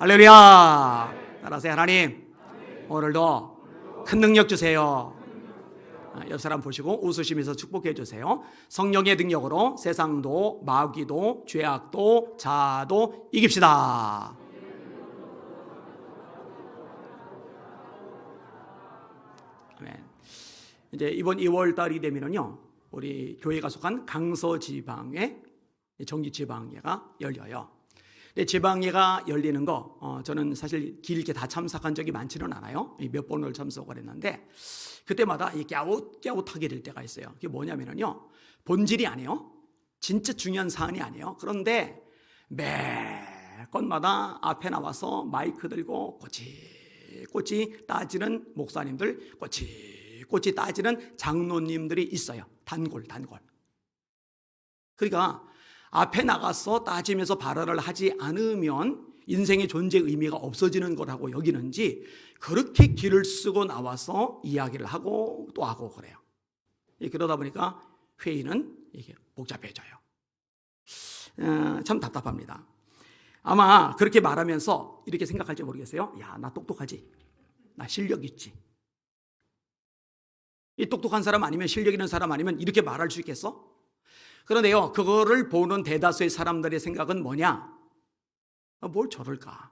할렐루야. 따라하세요. 하나님, 오늘도 큰 능력 주세요. 옆 사람 보시고 웃으시면서 축복해 주세요. 성령의 능력으로 세상도 마귀도 죄악도 자아도 이깁시다. 아멘. 이제 이번 2월 달이 되면은요, 우리 교회가 속한 강서 지방의 정기 지방예가 열려요. 근데 지방예가 열리는 거 저는 사실 길게 다 참석한 적이 많지는 않아요. 몇 번을 참석을 했는데 그때마다 갸웃갸웃하게 될 때가 있어요. 그게 뭐냐면요, 본질이 아니에요. 진짜 중요한 사안이 아니에요. 그런데 매 건마다 앞에 나와서 마이크 들고 꼬치꼬치 따지는 목사님들, 꼬치꼬치 따지는 장로님들이 있어요. 단골. 그러니까 앞에 나가서 따지면서 발언을 하지 않으면 인생의 존재 의미가 없어지는 거라고 여기는지 그렇게 길을 쓰고 나와서 이야기를 하고 또 하고 그래요. 그러다 보니까 회의는 이게 복잡해져요. 참 답답합니다. 아마 그렇게 말하면서 이렇게 생각할지 모르겠어요. 야, 나 똑똑하지? 나 실력 있지? 이 똑똑한 사람 아니면 실력 있는 사람 아니면 이렇게 말할 수 있겠어? 그런데요, 그거를 보는 대다수의 사람들의 생각은 뭐냐? 뭘 저럴까?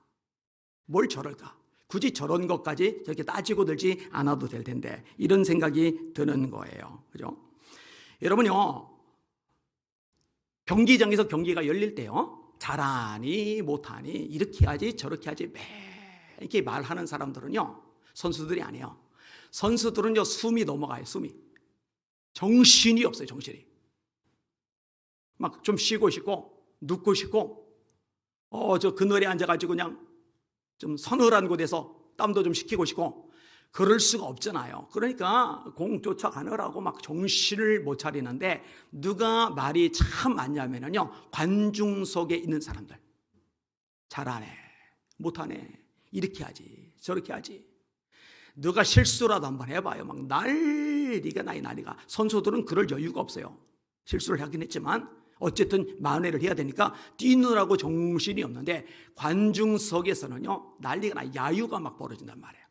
굳이 저런 것까지 저렇게 따지고 들지 않아도 될 텐데, 이런 생각이 드는 거예요. 그죠? 여러분요, 경기장에서 경기가 열릴 때요, 잘하니 못하니 이렇게 하지 저렇게 하지 매 이렇게 말하는 사람들은요, 선수들이 아니에요. 선수들은요, 숨이 넘어가요. 숨이. 정신이 없어요. 정신이. 막 좀 쉬고 싶고 눕고 싶고 저 그늘에 앉아가지고 그냥 좀 서늘한 곳에서 땀도 좀 식히고 싶고 그럴 수가 없잖아요. 그러니까 공 쫓아가느라고 막 정신을 못 차리는데, 누가 말이 참 많냐면요, 관중 속에 있는 사람들. 잘하네 못하네 이렇게 하지 저렇게 하지, 누가 실수라도 한번 해봐요. 막 난리가. 선수들은 그럴 여유가 없어요. 실수를 하긴 했지만 어쨌든 만회를 해야 되니까 뛰느라고 정신이 없는데, 관중석에서는요, 난리가 나, 야유가 막 벌어진단 말이에요.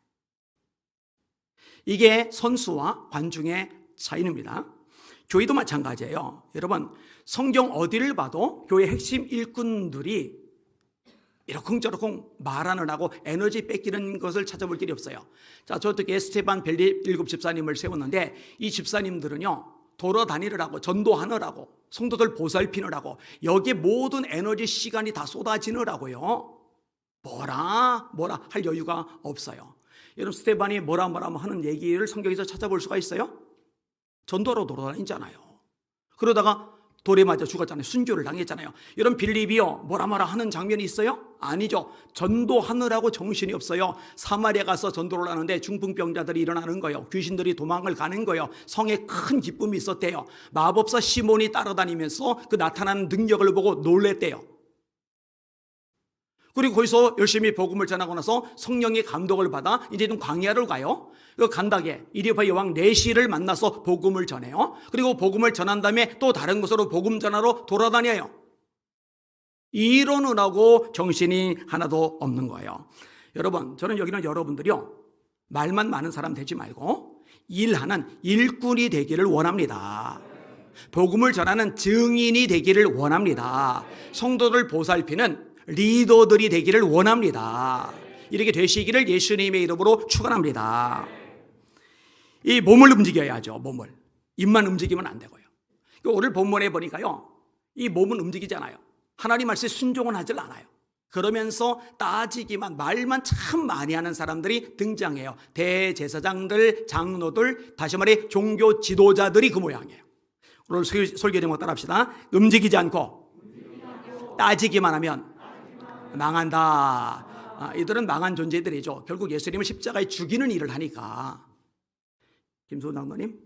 이게 선수와 관중의 차이입니다. 교회도 마찬가지예요. 여러분, 성경 어디를 봐도 교회 핵심 일꾼들이 이러쿵저러쿵 말하느라고 에너지 뺏기는 것을 찾아볼 길이 없어요. 자, 저 어떻게 스테반 벨리 7 집사님을 세웠는데, 이 집사님들은요, 돌아다니느라고 전도하느라고 성도들 보살피느라고 여기에 모든 에너지 시간이 다 쏟아지느라고요, 뭐라 할 여유가 없어요. 여러분, 스테반이 뭐라 하는 얘기를 성경에서 찾아볼 수가 있어요? 전도로 돌아다니잖아요. 그러다가 돌에 맞아 죽었잖아요. 순교를 당했잖아요. 여러분, 빌립이요, 뭐라 하는 장면이 있어요? 아니죠. 전도하느라고 정신이 없어요. 사마리아 가서 전도를 하는데 중풍병자들이 일어나는 거예요. 귀신들이 도망을 가는 거예요. 성에 큰 기쁨이 있었대요. 마법사 시몬이 따라다니면서 그 나타나는 능력을 보고 놀랬대요. 그리고 거기서 열심히 복음을 전하고 나서 성령의 감독을 받아 이제는 광야를 가요. 그 간다게 이디오피아 여왕 네시를 만나서 복음을 전해요. 그리고 복음을 전한 다음에 또 다른 곳으로 복음 전하러 돌아다녀요. 이러느라고 정신이 하나도 없는 거예요. 여러분, 저는 여기는 여러분들이요, 말만 많은 사람 되지 말고 일하는 일꾼이 되기를 원합니다. 복음을 전하는 증인이 되기를 원합니다. 성도들 보살피는 리더들이 되기를 원합니다. 이렇게 되시기를 예수님의 이름으로 축원합니다. 이 몸을 움직여야죠. 몸을. 입만 움직이면 안 되고요. 오늘 본문에 보니까요, 이 몸은 움직이잖아요. 하나님 말씀에 순종은 하질 않아요. 그러면서 따지기만, 말만 참 많이 하는 사람들이 등장해요. 대제사장들, 장로들, 다시 말해 종교 지도자들이 그 모양이에요. 오늘 설교 제목 따라합시다. 움직이지 않고 따지기만 하면 망한다. 이들은 망한 존재들이죠. 결국 예수님을 십자가에 죽이는 일을 하니까. 김소은 장로님,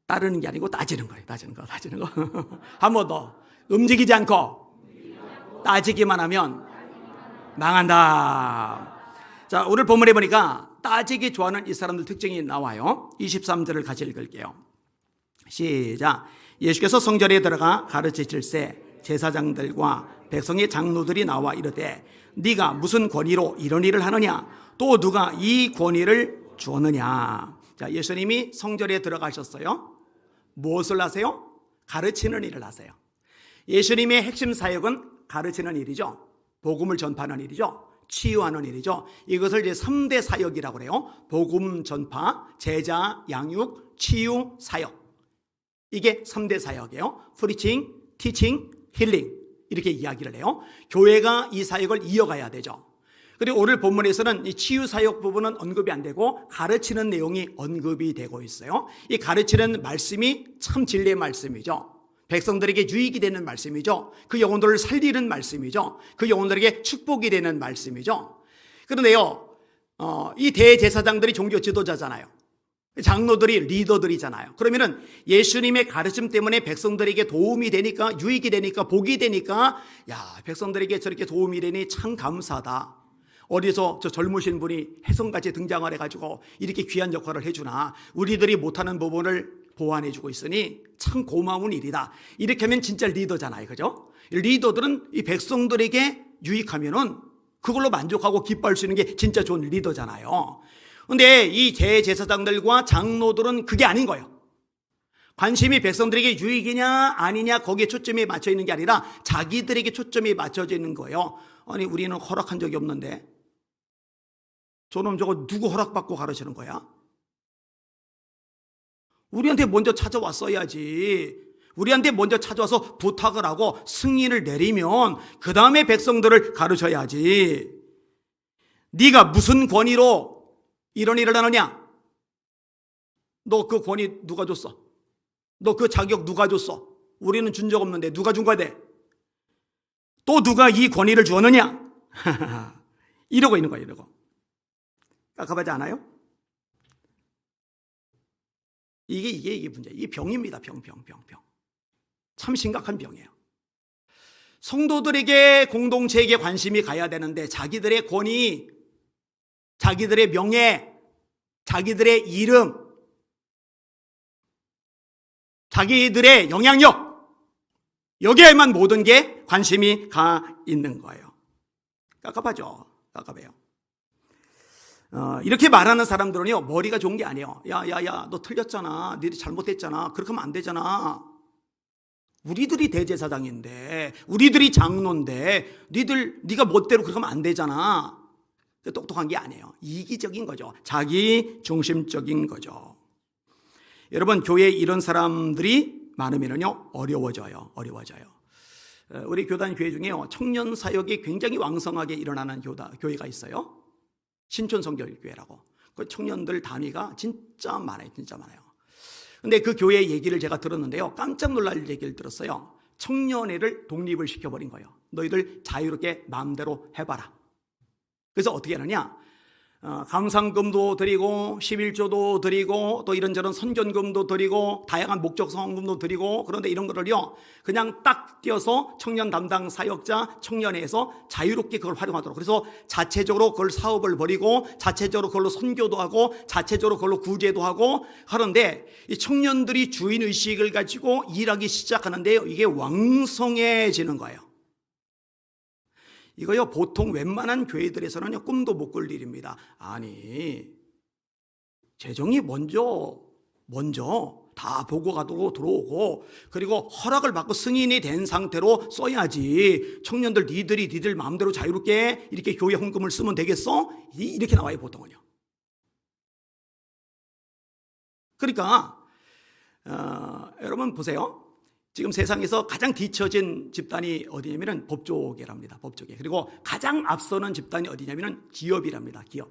따르는 게 아니고 따지는 거예요. 따지는 거. 한 번 더. 움직이지 않고 따지기만 하면 망한다. 자, 오늘 본문에 보니까 따지기 좋아하는 이 사람들 특징이 나와요. 23절을 같이 읽을게요. 시작. 예수께서 성전에 들어가 가르치실새 제사장들과 백성의 장로들이 나와 이르되 네가 무슨 권위로 이런 일을 하느냐? 또 누가 이 권위를 주었느냐? 자, 예수님이 성전에 들어가셨어요. 무엇을 하세요? 가르치는 일을 하세요. 예수님의 핵심 사역은 가르치는 일이죠. 복음을 전파하는 일이죠. 치유하는 일이죠. 이것을 이제 3대 사역이라고 그래요. 복음 전파, 제자, 양육, 치유, 사역. 이게 3대 사역이에요. 프리칭, 티칭, 힐링. 이렇게 이야기를 해요. 교회가 이 사역을 이어가야 되죠. 그리고 오늘 본문에서는 이 치유 사역 부분은 언급이 안 되고 가르치는 내용이 언급이 되고 있어요. 이 가르치는 말씀이 참 진리의 말씀이죠. 백성들에게 유익이 되는 말씀이죠. 그 영혼들을 살리는 말씀이죠. 그 영혼들에게 축복이 되는 말씀이죠. 그런데요, 이 대제사장들이 종교 지도자잖아요. 장로들이 리더들이잖아요. 그러면은 예수님의 가르침 때문에 백성들에게 도움이 되니까, 유익이 되니까, 복이 되니까, 야, 백성들에게 저렇게 도움이 되니 참 감사하다. 어디서 저 젊으신 분이 혜성같이 등장을 해가지고 이렇게 귀한 역할을 해주나, 우리들이 못하는 부분을 보완해주고 있으니 참 고마운 일이다. 이렇게 하면 진짜 리더잖아요. 그죠? 리더들은 이 백성들에게 유익하면은 그걸로 만족하고 기뻐할 수 있는 게 진짜 좋은 리더잖아요. 근데 이 대제사장들과 장로들은 그게 아닌 거예요. 관심이 백성들에게 유익이냐 아니냐 거기에 초점이 맞춰 있는 게 아니라 자기들에게 초점이 맞춰져 있는 거예요. 아니, 우리는 허락한 적이 없는데 저놈 저거 누구 허락받고 가르치는 거야? 우리한테 먼저 찾아왔어야지. 우리한테 먼저 찾아와서 부탁을 하고 승인을 내리면 그 다음에 백성들을 가르쳐야지. 네가 무슨 권위로 이런 일을 하느냐? 너 그 권위 누가 줬어? 너 그 자격 누가 줬어? 우리는 준 적 없는데 누가 준 거야? 또 누가 이 권위를 주었느냐? 이러고 있는 거야, 이러고. 깝깝하지 않아요? 이게 문제. 이게 병입니다. 병. 참 심각한 병이에요. 성도들에게, 공동체에게 관심이 가야 되는데 자기들의 권위, 자기들의 명예, 자기들의 이름, 자기들의 영향력, 여기에만 모든 게 관심이 가 있는 거예요. 깝깝하죠. 깝깝해요. 이렇게 말하는 사람들은요, 머리가 좋은 게 아니에요. 야, 너 틀렸잖아. 너희 잘못했잖아. 그렇게 하면 안 되잖아. 우리들이 대제사장인데, 우리들이 장로인데, 네가 멋대로 그렇게 하면 안 되잖아. 똑똑한 게 아니에요. 이기적인 거죠. 자기 중심적인 거죠. 여러분, 교회에 이런 사람들이 많으면요, 어려워져요. 우리 교단 교회 중에요, 청년 사역이 굉장히 왕성하게 일어나는 교회가 있어요. 신촌 성결교회라고. 그 청년들 단위가 진짜 많아요. 근데 그 교회 얘기를 제가 들었는데요, 깜짝 놀랄 얘기를 들었어요. 청년회를 독립을 시켜버린 거예요. 너희들 자유롭게 마음대로 해봐라. 그래서 어떻게 하느냐? 감상금도 드리고 11조도 드리고 또 이런저런 선견금도 드리고 다양한 목적 성금도 드리고, 그런데 이런 거를요 그냥 딱 띄어서 청년 담당 사역자 청년회에서 자유롭게 그걸 활용하도록, 그래서 자체적으로 그걸 사업을 벌이고 자체적으로 그걸로 선교도 하고 자체적으로 그걸로 구제도 하고 하는데, 이 청년들이 주인의식을 가지고 일하기 시작하는데요, 이게 왕성해지는 거예요. 이거요, 보통 웬만한 교회들에서는요, 꿈도 못 꿀 일입니다. 아니, 재정이 먼저 다 보고가 들어오고, 그리고 허락을 받고 승인이 된 상태로 써야지. 청년들 니들 마음대로 자유롭게 이렇게 교회 헌금을 쓰면 되겠어? 이렇게 나와요, 보통은요. 그러니까 여러분 보세요. 지금 세상에서 가장 뒤처진 집단이 어디냐면 법조계랍니다. 법조계. 그리고 가장 앞서는 집단이 어디냐면 기업이랍니다. 기업.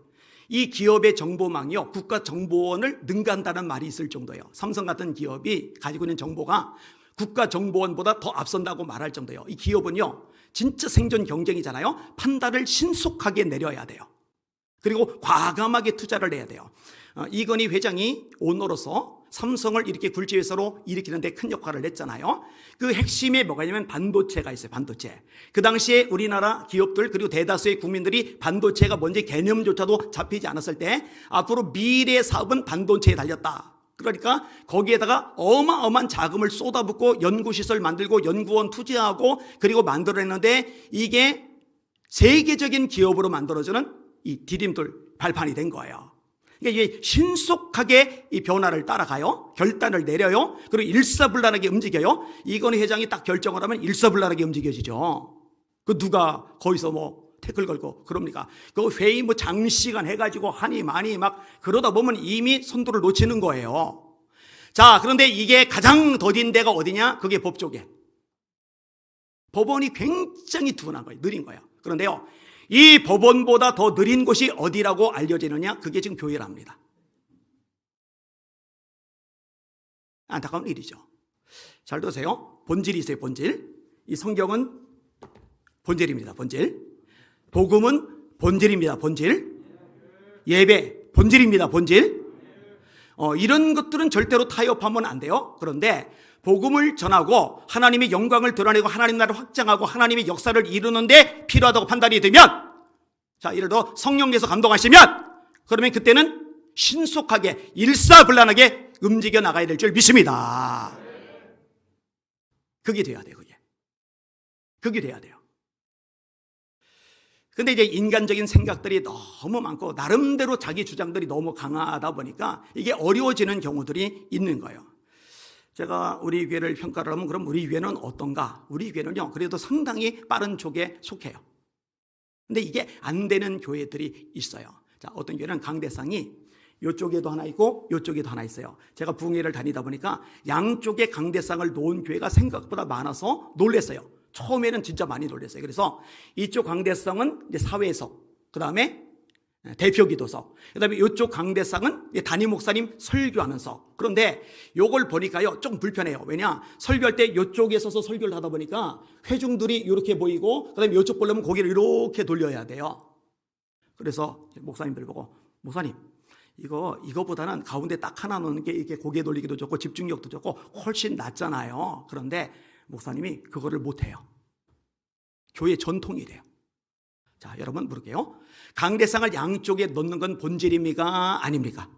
이 기업의 정보망이요, 국가정보원을 능가한다는 말이 있을 정도예요. 삼성 같은 기업이 가지고 있는 정보가 국가정보원보다 더 앞선다고 말할 정도예요. 이 기업은요, 진짜 생존 경쟁이잖아요. 판단을 신속하게 내려야 돼요. 그리고 과감하게 투자를 해야 돼요. 이건희 회장이 오너로서 삼성을 이렇게 굴지회사로 일으키는데 큰 역할을 했잖아요. 그 핵심에 뭐가 있냐면 반도체가 있어요. 반도체. 그 당시에 우리나라 기업들 그리고 대다수의 국민들이 반도체가 뭔지 개념조차도 잡히지 않았을 때, 앞으로 미래의 사업은 반도체에 달렸다. 그러니까 거기에다가 어마어마한 자금을 쏟아붓고 연구시설 만들고 연구원 투자하고 그리고 만들어냈는데 이게 세계적인 기업으로 만들어지는 이 디딤돌 발판이 된 거예요. 그러니까 이게 신속하게 이 변화를 따라가요. 결단을 내려요. 그리고 일사불란하게 움직여요. 이건희 회장이 딱 결정을 하면 일사불란하게 움직여지죠. 그 누가 거기서 뭐 태클 걸고 그럽니까? 그 회의 뭐 장시간 해가지고 하니 많이 막 그러다 보면 이미 선두를 놓치는 거예요. 자, 그런데 이게 가장 더딘 데가 어디냐? 그게 법조계. 법원이 굉장히 둔한 거예요. 느린 거예요. 그런데요, 이 법원보다 더 느린 곳이 어디라고 알려지느냐? 그게 지금 교회랍니다. 안타까운 일이죠. 잘 들으세요. 본질이 있어요. 본질. 이 성경은 본질입니다. 본질. 복음은 본질입니다. 본질. 예배 본질입니다. 본질. 이런 것들은 절대로 타협하면 안 돼요. 그런데 복음을 전하고 하나님의 영광을 드러내고 하나님 나라를 확장하고 하나님의 역사를 이루는데 필요하다고 판단이 되면, 자, 예를 들어 성령께서 감동하시면 그러면 그때는 신속하게 일사불란하게 움직여 나가야 될 줄 믿습니다. 그게 돼야 돼요. 그게 돼야 돼요. 근데 이제 인간적인 생각들이 너무 많고 나름대로 자기 주장들이 너무 강하다 보니까 이게 어려워지는 경우들이 있는 거예요. 제가 우리 교회를 평가를 하면 그럼 우리 교회는 어떤가? 우리 교회는요, 그래도 상당히 빠른 쪽에 속해요. 근데 이게 안 되는 교회들이 있어요. 자, 어떤 교회는 강대상이 이쪽에도 하나 있고 이쪽에도 하나 있어요. 제가 부흥회를 다니다 보니까 양쪽에 강대상을 놓은 교회가 생각보다 많아서 놀랐어요. 처음에는 진짜 많이 놀랐어요. 그래서 이쪽 강대상은 이제 사회석, 그 다음에 대표기도석, 그 다음에 이쪽 강대상은 담임 목사님 설교하는 석. 그런데 요걸 보니까요, 좀 불편해요. 왜냐? 설교할 때 이쪽에 서서 설교를 하다 보니까 회중들이 이렇게 보이고, 그 다음에 이쪽 보려면 고개를 이렇게 돌려야 돼요. 그래서 목사님들 보고, 목사님, 이거보다는 가운데 딱 하나 놓는 게 이렇게 고개 돌리기도 좋고 집중력도 좋고 훨씬 낫잖아요. 그런데 목사님이 그거를 못해요. 교회 전통이래요. 자, 여러분 물을게요. 강대상을 양쪽에 놓는 건 본질입니까? 아닙니까?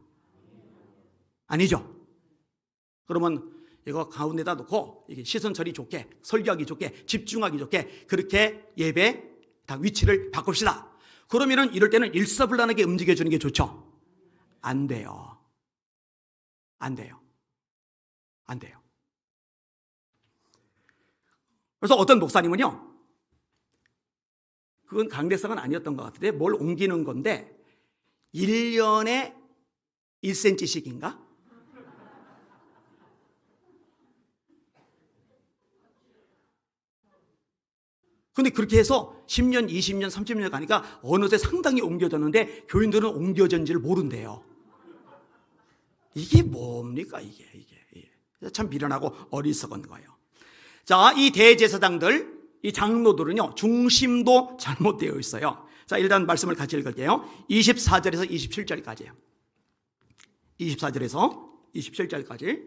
아니죠. 그러면 이거 가운데다 놓고 이게 시선 처리 좋게, 설교하기 좋게, 집중하기 좋게 그렇게 예배 다 위치를 바꿉시다. 그러면은 이럴 때는 일사불란하게 움직여주는 게 좋죠. 안 돼요. 안 돼요. 안 돼요. 그래서 어떤 목사님은요, 그건 강대상은 아니었던 것 같은데 뭘 옮기는 건데 1년에 1cm씩인가? 근데 그렇게 해서 10년, 20년, 30년 가니까 어느새 상당히 옮겨졌는데 교인들은 옮겨진지를 모른대요. 이게 뭡니까 이게. 참 미련하고 어리석은 거예요. 자, 이 대제사장들, 이 장로들은요, 중심도 잘못되어 있어요. 자, 일단 말씀을 같이 읽을게요. 24절에서 27절까지예요. 24절에서 27절까지.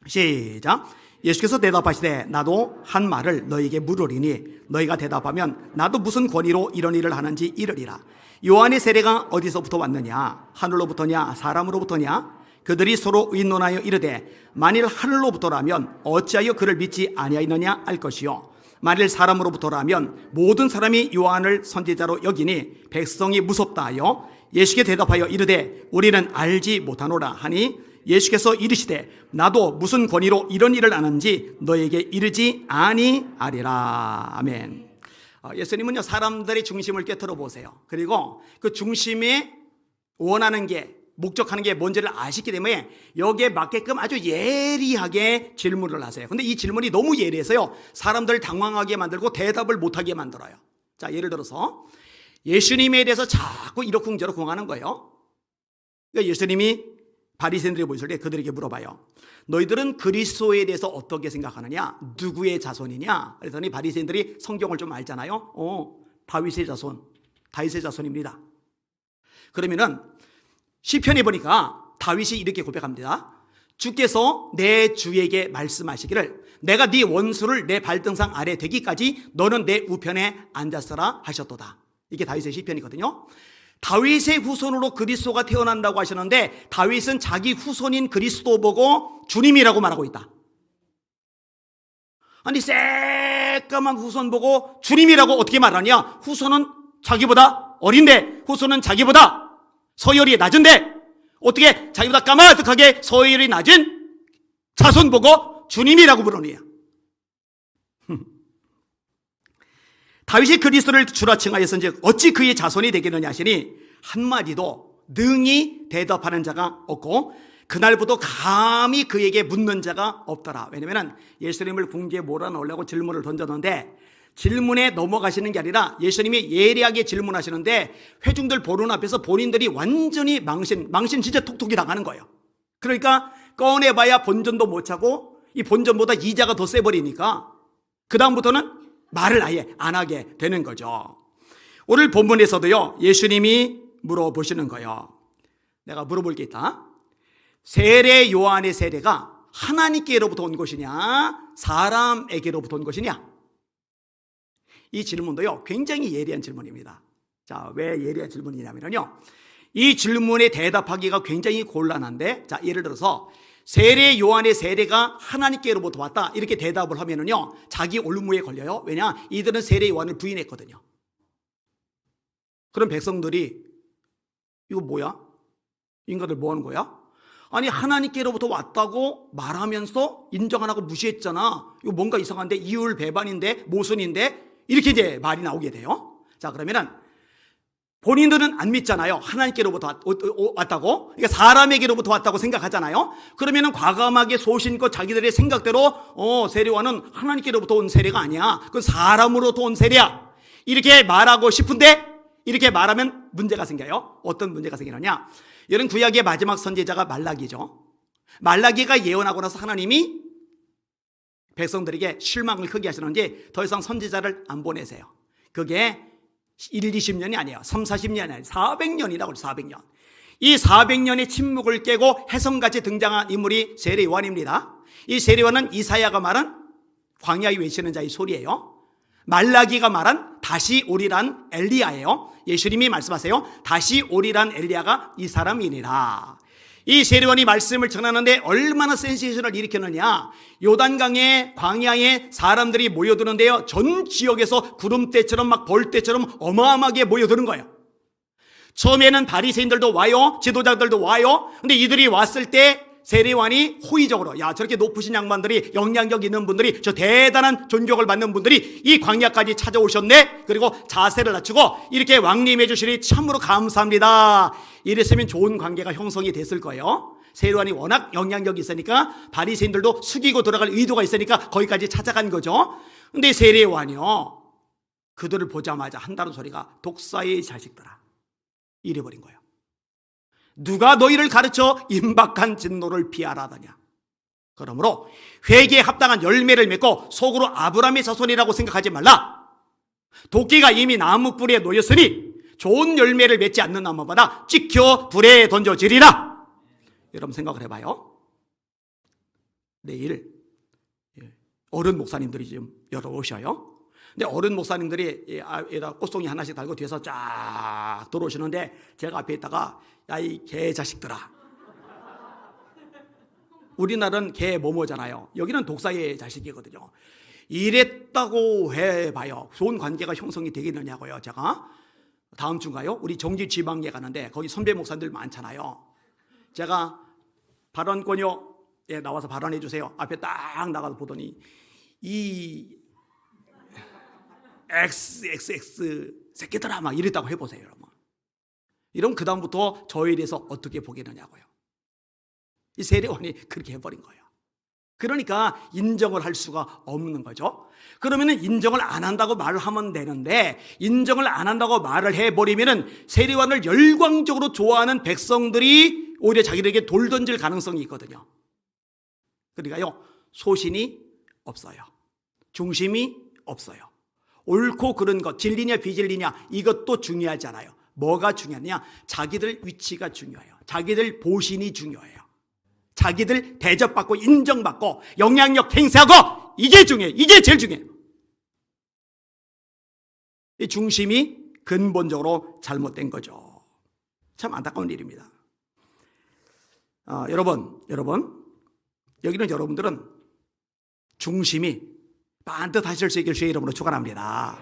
시작. 예수께서 대답하시되 나도 한 말을 너희에게 물으리니 너희가 대답하면 나도 무슨 권위로 이런 일을 하는지 이르리라. 요한의 세례가 어디서부터 왔느냐? 하늘로부터냐? 사람으로부터냐? 그들이 서로 의논하여 이르되 만일 하늘로부터라면 어찌하여 그를 믿지 아니하였느냐 알 것이요 만일 사람으로부터라면 모든 사람이 요한을 선지자로 여기니 백성이 무섭다 하여 예수께 대답하여 이르되 우리는 알지 못하노라 하니 예수께서 이르시되 나도 무슨 권위로 이런 일을 하는지 너에게 이르지 아니하리라. 아멘. 예수님은요, 사람들의 중심을 꿰뚫어 보세요. 그리고 그 중심에 원하는 게, 목적하는 게 뭔지를 아시기 때문에 여기에 맞게끔 아주 예리하게 질문을 하세요. 근데 이 질문이 너무 예리해서요, 사람들을 당황하게 만들고 대답을 못하게 만들어요. 자, 예를 들어서 예수님에 대해서 자꾸 이러쿵저러쿵 하는 거예요. 그러니까 예수님이 바리새인들이 모였을 때 그들에게 물어봐요. 너희들은 그리스도에 대해서 어떻게 생각하느냐? 누구의 자손이냐? 그랬더니 바리새인들이 성경을 좀 알잖아요. 다윗의 자손, 다윗의 자손입니다. 그러면은 시편에 보니까 다윗이 이렇게 고백합니다. 주께서 내 주에게 말씀하시기를 내가 네 원수를 내 발등상 아래 대기까지 너는 내 우편에 앉았으라 하셨도다. 이게 다윗의 시편이거든요. 다윗의 후손으로 그리스도가 태어난다고 하셨는데 다윗은 자기 후손인 그리스도 보고 주님이라고 말하고 있다. 아니 새까만 후손 보고 주님이라고 어떻게 말하냐? 후손은 자기보다 어린데, 후손은 자기보다 서열이 낮은데 어떻게 자기보다 까마득하게 서열이 낮은 자손 보고 주님이라고 부르느냐? 다윗이 그리스도를 주라 칭하여서 이제 어찌 그의 자손이 되겠느냐 하시니 한마디도 능히 대답하는 자가 없고 그날부터 감히 그에게 묻는 자가 없더라. 왜냐하면 예수님을 궁지에 몰아넣으려고 질문을 던졌는데 질문에 넘어가시는 게 아니라 예수님이 예리하게 질문하시는데 회중들 보는 앞에서 본인들이 완전히 망신 진짜 톡톡이 당하는 거예요. 그러니까 꺼내봐야 본전도 못 차고 이 본전보다 이자가 더 세버리니까 그 다음부터는 말을 아예 안 하게 되는 거죠. 오늘 본문에서도요, 예수님이 물어보시는 거예요. 내가 물어볼 게 있다. 세례 요한의 세례가 하나님께로부터 온 것이냐 사람에게로부터 온 것이냐? 이 질문도요 굉장히 예리한 질문입니다. 자, 왜 예리한 질문이냐면요, 이 질문에 대답하기가 굉장히 곤란한데, 자, 예를 들어서 세례 요한의 세례가 하나님께로부터 왔다 이렇게 대답을 하면은요 자기 올무에 걸려요. 왜냐? 이들은 세례 요한을 부인했거든요. 그럼 백성들이 이거 뭐야? 인간들 뭐 하는 거야? 아니 하나님께로부터 왔다고 말하면서 인정 안 하고 무시했잖아. 이거 뭔가 이상한데, 이율 배반인데, 모순인데, 이렇게 이제 말이 나오게 돼요. 자, 그러면은 본인들은 안 믿잖아요. 하나님께로부터 왔다고. 그러니까 사람에게로부터 왔다고 생각하잖아요. 그러면은 과감하게 소신껏 자기들의 생각대로 세례와는 하나님께로부터 온 세례가 아니야. 그건 사람으로부터 온 세례야. 이렇게 말하고 싶은데 이렇게 말하면 문제가 생겨요. 어떤 문제가 생기느냐? 이런 구약의 마지막 선지자가 말라기죠. 말라기가 예언하고 나서 하나님이 백성들에게 실망을 크게 하시는지 더 이상 선지자를 안 보내세요. 그게 20년이 아니에요. 40년이 아니에요. 400년이라고. 400년. 이 400년의 침묵을 깨고 혜성같이 등장한 인물이 세례 요한입니다. 이 세례 요한은 이사야가 말한 광야에 외치는 자의 소리예요. 말라기가 말한 다시 오리란 엘리야예요. 예수님이 말씀하세요. 다시 오리란 엘리야가 이 사람이니라. 이 세례 요한이 말씀을 전하는데 얼마나 센세이션을 일으켰느냐. 요단강의 광야에 사람들이 모여드는데요, 전 지역에서 구름대처럼 막 벌떼처럼 어마어마하게 모여드는 거예요. 처음에는 바리새인들도 와요, 지도자들도 와요. 근데 이들이 왔을 때 세례 요한이 호의적으로, 야, 저렇게 높으신 양반들이, 영향력 있는 분들이, 저 대단한 존경을 받는 분들이 이 광야까지 찾아오셨네. 그리고 자세를 낮추고 이렇게 왕림해 주시니 참으로 감사합니다. 이랬으면 좋은 관계가 형성이 됐을 거예요. 세례 요한이 워낙 영향력이 있으니까 바리새인들도 숙이고 돌아갈 의도가 있으니까 거기까지 찾아간 거죠. 근데 세례 요한이요, 그들을 보자마자 한다는 소리가 독사의 자식들아, 이래버린 거예요. 누가 너희를 가르쳐 임박한 진노를 피하라더냐. 그러므로 회개에 합당한 열매를 맺고 속으로 아브라함의 자손이라고 생각하지 말라. 도끼가 이미 나무 뿌리에 놓였으니 좋은 열매를 맺지 않는 나무마다 찍혀 불에 던져지리라. 여러분 생각을 해봐요. 내일 어른 목사님들이 좀 여러 오셔요. 근데 어른 목사님들이 에다 꽃송이 하나씩 달고 뒤에서 쫙 들어오시는데 제가 앞에 있다가, 야, 이 개 자식들아. 우리나라는 개 뭐뭐잖아요. 여기는 독사의 자식이거든요. 이랬다고 해봐요. 좋은 관계가 형성이 되겠느냐고요. 제가 다음 주인가요? 우리 정지 지방에 가는데 거기 선배 목사님들 많잖아요. 제가 발언권요, 예, 나와서 발언해 주세요. 앞에 딱 나가서 보더니 이 XXX 새끼들아 막 이랬다고 해보세요. 여러분. 이러면 그 다음부터 저에 대해서 어떻게 보겠느냐고요. 이 세례 요한이 그렇게 해버린 거예요. 그러니까 인정을 할 수가 없는 거죠. 그러면은 인정을 안 한다고 말을 하면 되는데, 인정을 안 한다고 말을 해버리면은 세례 요한을 열광적으로 좋아하는 백성들이 오히려 자기들에게 돌 던질 가능성이 있거든요. 그러니까요, 소신이 없어요. 중심이 없어요. 옳고 그른 것, 진리냐 비진리냐, 이것도 중요하지 않아요. 뭐가 중요하냐? 자기들 위치가 중요해요. 자기들 보신이 중요해요. 자기들 대접받고 인정받고 영향력 행사하고, 이게 중요해요. 이게 제일 중요해요. 이 중심이 근본적으로 잘못된 거죠. 참 안타까운 일입니다. 여러분, 여기는 여러분들은 중심이 반듯하실 수 있길 주의 이름으로 축원합니다.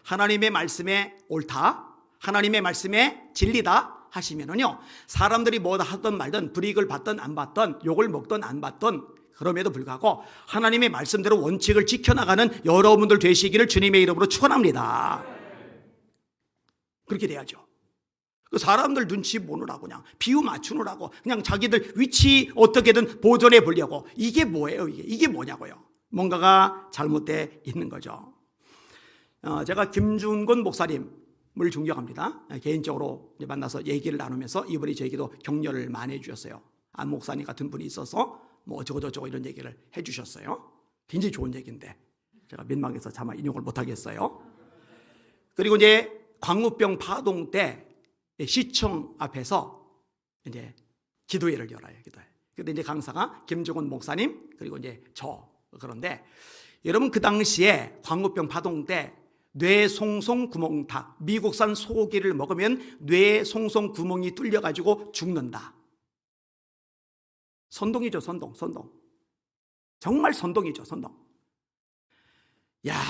하나님의 말씀에 옳다, 하나님의 말씀에 진리다 하시면은요, 사람들이 뭐다 하든 말든 불이익을 받든 안 받든 욕을 먹든 안 받든 그럼에도 불구하고 하나님의 말씀대로 원칙을 지켜나가는 여러분들 되시기를 주님의 이름으로 축원합니다. 그렇게 돼야죠. 그 사람들 눈치 보느라고 그냥 비유 맞추느라고 그냥 자기들 위치 어떻게든 보존해 보려고, 이게 뭐예요? 이게 뭐냐고요? 뭔가가 잘못되어 있는 거죠. 제가 김준곤 목사님을 존경합니다. 개인적으로 만나서 얘기를 나누면서 이분이 저에게도 격려를 많이 해주셨어요. 안 목사님 같은 분이 있어서 뭐 어쩌고저쩌고 이런 얘기를 해주셨어요. 굉장히 좋은 얘기인데 제가 민망해서 차마 인용을 못하겠어요. 그리고 이제 광우병 파동 때 시청 앞에서 이제 기도회를 열어요. 기도회. 근데 이제 강사가 김종원 목사님 그리고 이제 저. 그런데 여러분, 그 당시에 광우병 파동 때 뇌송송 구멍탁, 미국산 소고기를 먹으면 뇌송송 구멍이 뚫려가지고 죽는다. 선동이죠, 선동. 정말 선동이죠, 선동. 야,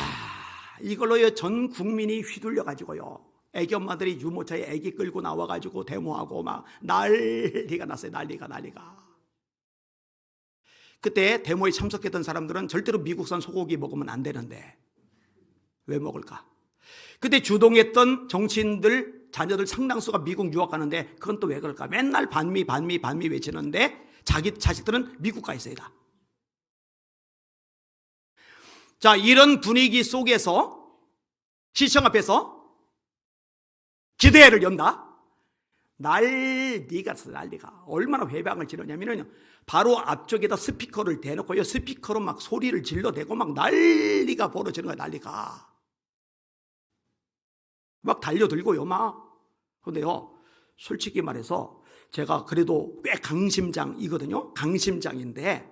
이걸로 전 국민이 휘둘려가지고요, 애기 엄마들이 유모차에 애기 끌고 나와가지고 데모하고 막 난리가 났어요. 난리가. 그때 데모에 참석했던 사람들은 절대로 미국산 소고기 먹으면 안 되는데 왜 먹을까? 그때 주동했던 정치인들 자녀들 상당수가 미국 유학 가는데 그건 또 왜 그럴까? 맨날 반미 외치는데 자기 자식들은 미국 가 있어야 다. 자, 이런 분위기 속에서 시청 앞에서 기대회를 연다? 난리가. 얼마나 회방을 지르냐면요, 바로 앞쪽에다 스피커를 대놓고요, 스피커로 막 소리를 질러대고 막 난리가 벌어지는 거야, 난리가. 막 달려들고요, 막. 근데요, 솔직히 말해서 제가 그래도 꽤 강심장이거든요. 강심장인데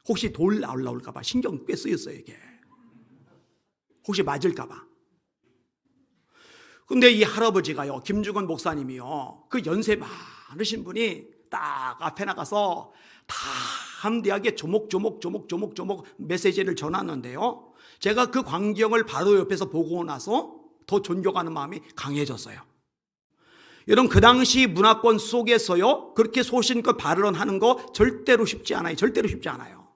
혹시 돌 올라올까봐 신경 꽤 쓰였어요, 이게. 혹시 맞을까봐. 근데 이 할아버지가요, 김중건 목사님이요, 그 연세 많으신 분이 딱 앞에 나가서 담대하게 조목조목 메시지를 전하는데요, 제가 그 광경을 바로 옆에서 보고 나서 더 존경하는 마음이 강해졌어요. 여러분, 그 당시 문화권 속에서요, 그렇게 소신껏 발언하는 거 절대로 쉽지 않아요.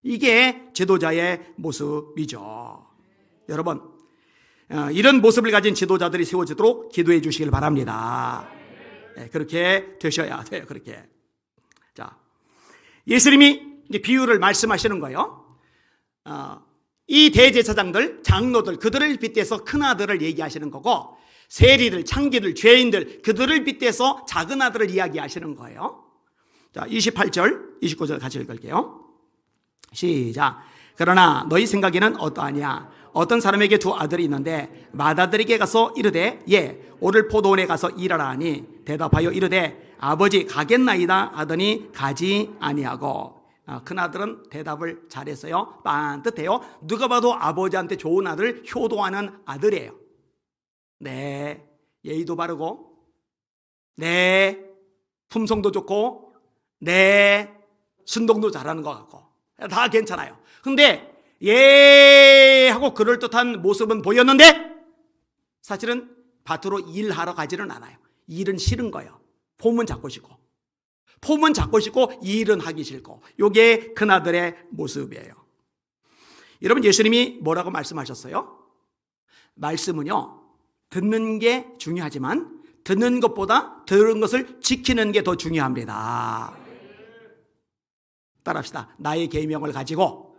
이게 지도자의 모습이죠. 여러분, 이런 모습을 가진 지도자들이 세워지도록 기도해 주시길 바랍니다. 그렇게 되셔야 돼요. 그렇게. 자, 예수님이 이제 비유를 말씀하시는 거예요. 이 대제사장들, 장로들, 그들을 빗대서 큰 아들을 얘기하시는 거고, 세리들, 창기들, 죄인들, 그들을 빗대서 작은 아들을 이야기하시는 거예요. 자, 28절, 29절 같이 읽을게요. 시작. 그러나 너희 생각에는 어떠하냐? 어떤 사람에게 두 아들이 있는데 맏아들에게 가서 이르되 오늘 포도원에 가서 일하라 하니 대답하여 이르되 아버지 가겠나이다 하더니 가지 아니하고. 큰아들은 대답을 잘했어요. 반듯해요. 누가 봐도 아버지한테 좋은 아들, 효도하는 아들이에요. 네, 예의도 바르고, 네, 품성도 좋고, 네, 순동도 잘하는 것 같고 다 괜찮아요. 근데 하고 그럴듯한 모습은 보였는데 사실은 밭으로 일하러 가지는 않아요. 일은 싫은 거예요. 폼은 잡고 싶고 일은 하기 싫고. 이게 큰아들의 모습이에요. 여러분, 예수님이 뭐라고 말씀하셨어요? 말씀은요, 듣는 게 중요하지만 듣는 것보다 들은 것을 지키는 게 더 중요합니다. 따라합시다. 나의 계명을 가지고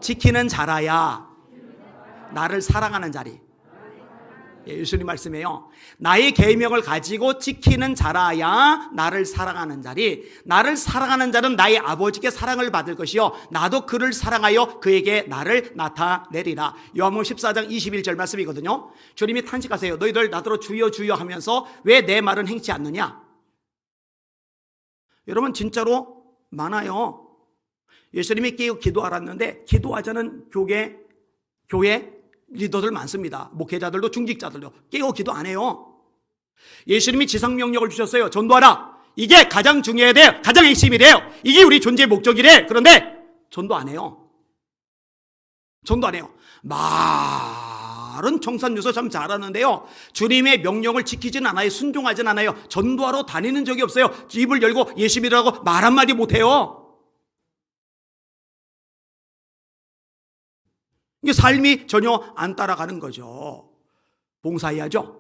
지키는 자라야 나를 사랑하는 자리. 예수님 말씀이에요. 나의 계명을 가지고 지키는 자라야 나를 사랑하는 자리. 나를 사랑하는 자는 나의 아버지께 사랑을 받을 것이요 나도 그를 사랑하여 그에게 나를 나타내리라. 요한복음 14장 21절 말씀이거든요. 주님이 탄식하세요. 너희들 나더러 주여 주여 하면서 왜 내 말은 행치 않느냐? 여러분, 진짜로 많아요. 예수님이 깨어 기도하라는데 기도하자는 교회 리더들 많습니다. 목회자들도 중직자들도 깨어 기도 안 해요. 예수님이 지상명령을 주셨어요. 전도하라. 이게 가장 중요해야 돼요. 가장 핵심이래요. 이게 우리 존재의 목적이래. 그런데 전도 안 해요. 전도 안 해요. 말은 청산유서 참 잘하는데요, 주님의 명령을 지키진 않아요. 순종하진 않아요. 전도하러 다니는 적이 없어요. 입을 열고 예수님이라고 말 한마디 못해요. 이게 삶이 전혀 안 따라가는 거죠. 봉사해야죠.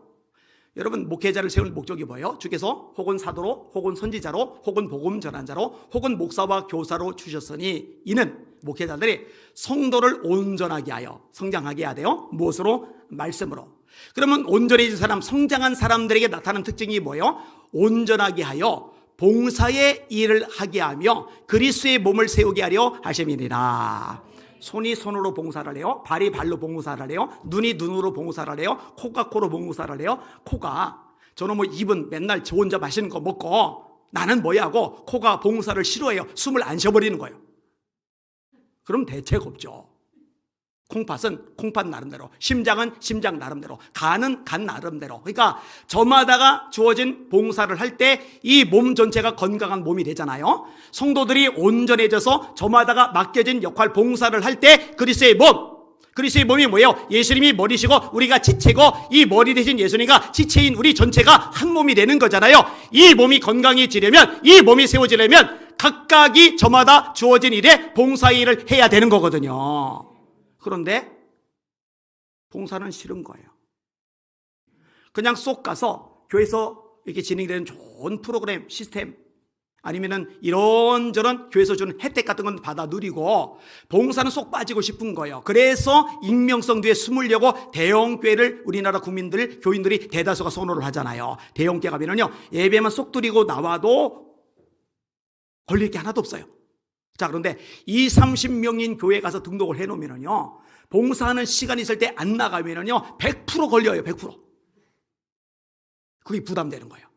여러분, 목회자를 세울 목적이 뭐예요? 주께서 혹은 사도로, 혹은 선지자로, 혹은 복음 전환자로, 혹은 목사와 교사로 주셨으니 이는 목회자들이 성도를 온전하게 하여 성장하게 해야 돼요. 무엇으로? 말씀으로. 그러면 온전해진 사람, 성장한 사람들에게 나타나는 특징이 뭐예요? 온전하게 하여 봉사의 일을 하게 하며 그리스도의 몸을 세우게 하려 하심이니라. 손이 손으로 봉사를 해요. 발이 발로 봉사를 해요. 눈이 눈으로 봉사를 해요. 코가 코로 봉사를 해요. 코가, 저는 뭐 입은 맨날 저 혼자 맛있는 거 먹고 나는 뭐야 하고 코가 봉사를 싫어해요. 숨을 안 쉬어버리는 거예요. 그럼 대책 없죠. 콩팥은 콩팥 나름대로, 심장은 심장 나름대로, 간은 간 나름대로. 그러니까 저마다가 주어진 봉사를 할 때 이 몸 전체가 건강한 몸이 되잖아요. 성도들이 온전해져서 저마다가 맡겨진 역할 봉사를 할 때 그리스도의 몸, 그리스도의 몸이 뭐예요? 예수님이 머리시고 우리가 지체고 이 머리 대신 예수님과 지체인 우리 전체가 한 몸이 되는 거잖아요. 이 몸이 건강해지려면, 이 몸이 세워지려면 각각이 저마다 주어진 일에 봉사의 일을 해야 되는 거거든요. 그런데 봉사는 싫은 거예요. 그냥 쏙 가서 교회에서 이렇게 진행되는 좋은 프로그램, 시스템, 아니면은 이런저런 교회에서 주는 혜택 같은 건 받아 누리고 봉사는 쏙 빠지고 싶은 거예요. 그래서 익명성 뒤에 숨으려고 대형교회를 우리나라 국민들, 교인들이 대다수가 선호를 하잖아요. 대형교회 가면은요, 예배만 쏙 드리고 나와도 걸릴 게 하나도 없어요. 자, 그런데 20-30명인 교회 가서 등록을 해놓으면요, 봉사하는 시간이 있을 때 안 나가면요 100% 걸려요. 100%. 그게 부담되는 거예요.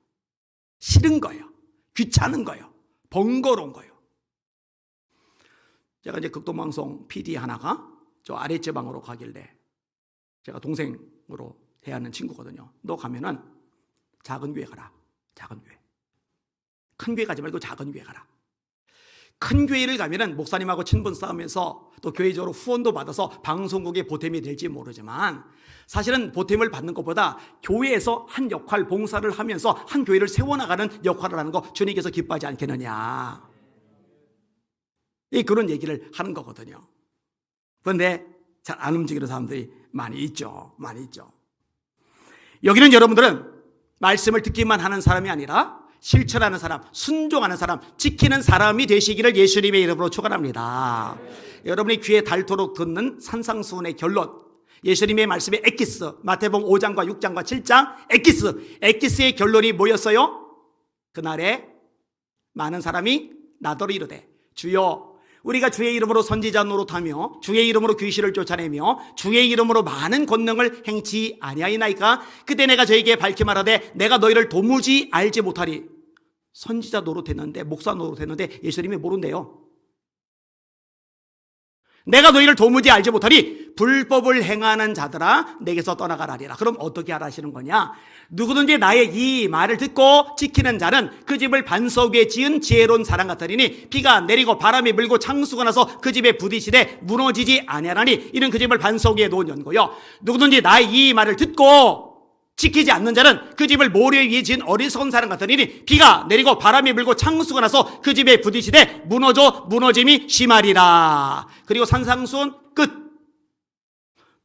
싫은 거예요. 귀찮은 거예요. 번거로운 거예요. 제가 이제 극동방송 PD 하나가 저 아랫지방으로 가길래, 제가 동생으로 대하는 친구거든요. 너 가면은 작은 교회 가라. 작은 교회. 큰 교회 가지 말고 작은 교회 가라. 큰 교회를 가면은 목사님하고 친분 쌓으면서 또 교회적으로 후원도 받아서 방송국의 보탬이 될지 모르지만, 사실은 보탬을 받는 것보다 교회에서 한 역할, 봉사를 하면서 한 교회를 세워나가는 역할을 하는 거 주님께서 기뻐하지 않겠느냐, 그런 얘기를 하는 거거든요. 그런데 잘 안 움직이는 사람들이 많이 있죠. 많이 있죠. 여기는 여러분들은 말씀을 듣기만 하는 사람이 아니라 실천하는 사람, 순종하는 사람, 지키는 사람이 되시기를 예수님의 이름으로 축원합니다. 여러분이 귀에 닳도록 듣는 산상수훈의 결론, 예수님의 말씀의 엑기스, 마태복음 5장과 6장과 7장 엑기스의 결론이 뭐였어요? 그날에 많은 사람이 나더러 이르되 주여, 우리가 주의 이름으로 선지자 노릇하며 주의 이름으로 귀신을 쫓아내며 주의 이름으로 많은 권능을 행치 아니하이나이까? 그때 내가 저에게 밝히 말하되 내가 너희를 도무지 알지 못하리. 선지자 노릇했는데, 목사 노릇했는데 예수님이 모른대요. 내가 너희를 도무지 알지 못하리. 불법을 행하는 자들아 내게서 떠나가라리라. 그럼 어떻게 하라시는 거냐? 누구든지 나의 이 말을 듣고 지키는 자는 그 집을 반석 위에 지은 지혜로운 사람 같으리니 비가 내리고 바람이 불고 창수가 나서 그 집에 부딪히되 무너지지 아니하나니 이는 그 집을 반석 위에 놓은 연고요. 누구든지 나의 이 말을 듣고 지키지 않는 자는 그 집을 모래 위에 지은 어리석은 사람 같으니 비가 내리고 바람이 불고 창수가 나서 그 집에 부딪히되 무너짐이 심하리라. 그리고 산상수훈 끝.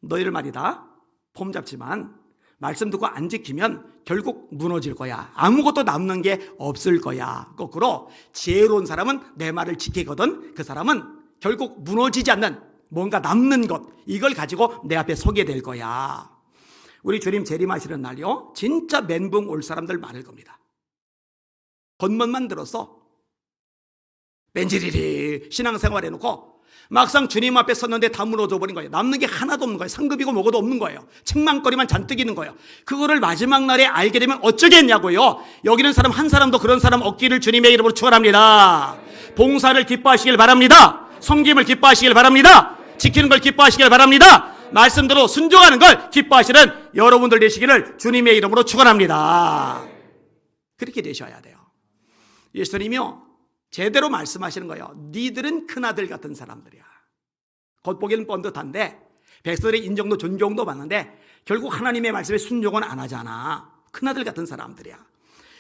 너희를 말이다, 폼 잡지만 말씀 듣고 안 지키면 결국 무너질 거야. 아무것도 남는 게 없을 거야. 거꾸로 지혜로운 사람은 내 말을 지키거든 그 사람은 결국 무너지지 않는 뭔가 남는 것, 이걸 가지고 내 앞에 서게 될 거야. 우리 주님 재림하시는 날요, 진짜 멘붕 올 사람들 많을 겁니다. 겉멋만 들어서 벤지리리 신앙생활 해놓고 막상 주님 앞에 섰는데 다 무너져 버린 거예요. 남는 게 하나도 없는 거예요. 상급이고 뭐고도 없는 거예요. 책망거리만 잔뜩 있는 거예요. 그거를 마지막 날에 알게 되면 어쩌겠냐고요. 여기는 사람 한 사람도 그런 사람 없기를 주님의 이름으로 축원합니다. 봉사를 기뻐하시길 바랍니다. 섬김을 기뻐하시길 바랍니다. 지키는 걸 기뻐하시길 바랍니다. 말씀대로 순종하는 걸 기뻐하시는 여러분들 되시기를 주님의 이름으로 축원합니다. 그렇게 되셔야 돼요. 예수님이요 제대로 말씀하시는 거예요. 니들은 큰아들 같은 사람들이야. 겉보기는 뻔듯한데 백성들의 인정도 존경도 받는데 결국 하나님의 말씀에 순종은 안 하잖아. 큰아들 같은 사람들이야.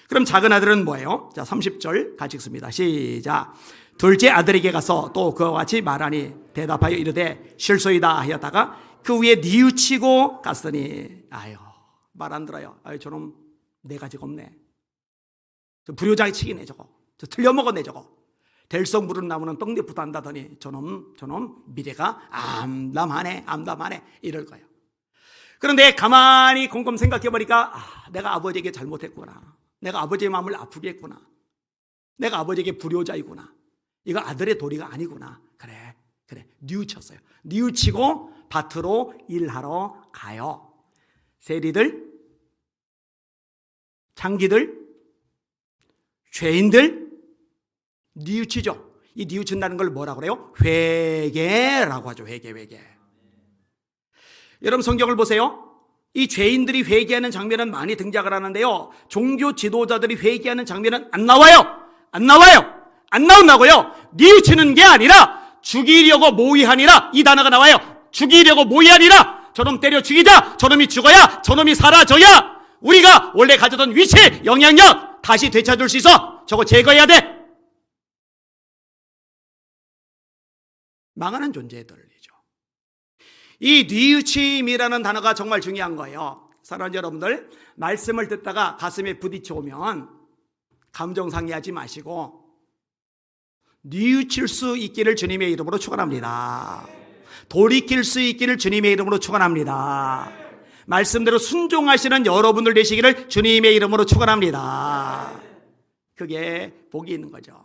그럼 작은 아들은 뭐예요? 자, 30절 같이 읽습니다. 시작. 둘째 아들에게 가서 또 그와 같이 말하니 대답하여 이르되 실소이다 하였다가 그 위에 뉘우치고 갔으니 아유 말 안 들어요. 아유 저놈 네 가지가 없네. 저 불효자의 치기네 저거. 저 틀려먹었네 저거. 될성 부른 나무는 떡잎부터 한다더니 저놈 미래가 암담하네 이럴 거예요. 그런데 가만히 곰곰 생각해보니까 내가 아버지에게 잘못했구나. 내가 아버지의 마음을 아프게 했구나. 내가 아버지에게 불효자이구나. 이거 아들의 도리가 아니구나. 그래 뉘우쳤어요. 뉘우치고 밭으로 일하러 가요. 세리들, 장기들, 죄인들 뉘우치죠. 이 뉘우친다는 걸 뭐라고 그래요? 회개라고 하죠. 회개. 여러분 성경을 보세요. 이 죄인들이 회개하는 장면은 많이 등장을 하는데요. 종교 지도자들이 회개하는 장면은 안 나와요. 안 나온다고요. 뉘우치는 게 아니라 죽이려고 모의하니라 이 단어가 나와요. 죽이려고 모의하니라. 저놈 때려 죽이자. 저놈이 죽어야 저놈이 사라져야 우리가 원래 가졌던 위치, 영향력 다시 되찾을 수 있어. 저거 제거해야 돼. 망하는 존재들이죠. 이 뉘우침이라는 단어가 정말 중요한 거예요. 사랑하는 여러분들, 말씀을 듣다가 가슴에 부딪혀오면 감정 상해하지 마시고 뉘우칠 수 있기를 주님의 이름으로 축원합니다. 돌이킬 수 있기를 주님의 이름으로 축원합니다. 말씀대로 순종하시는 여러분들 되시기를 주님의 이름으로 축원합니다. 그게 복이 있는 거죠.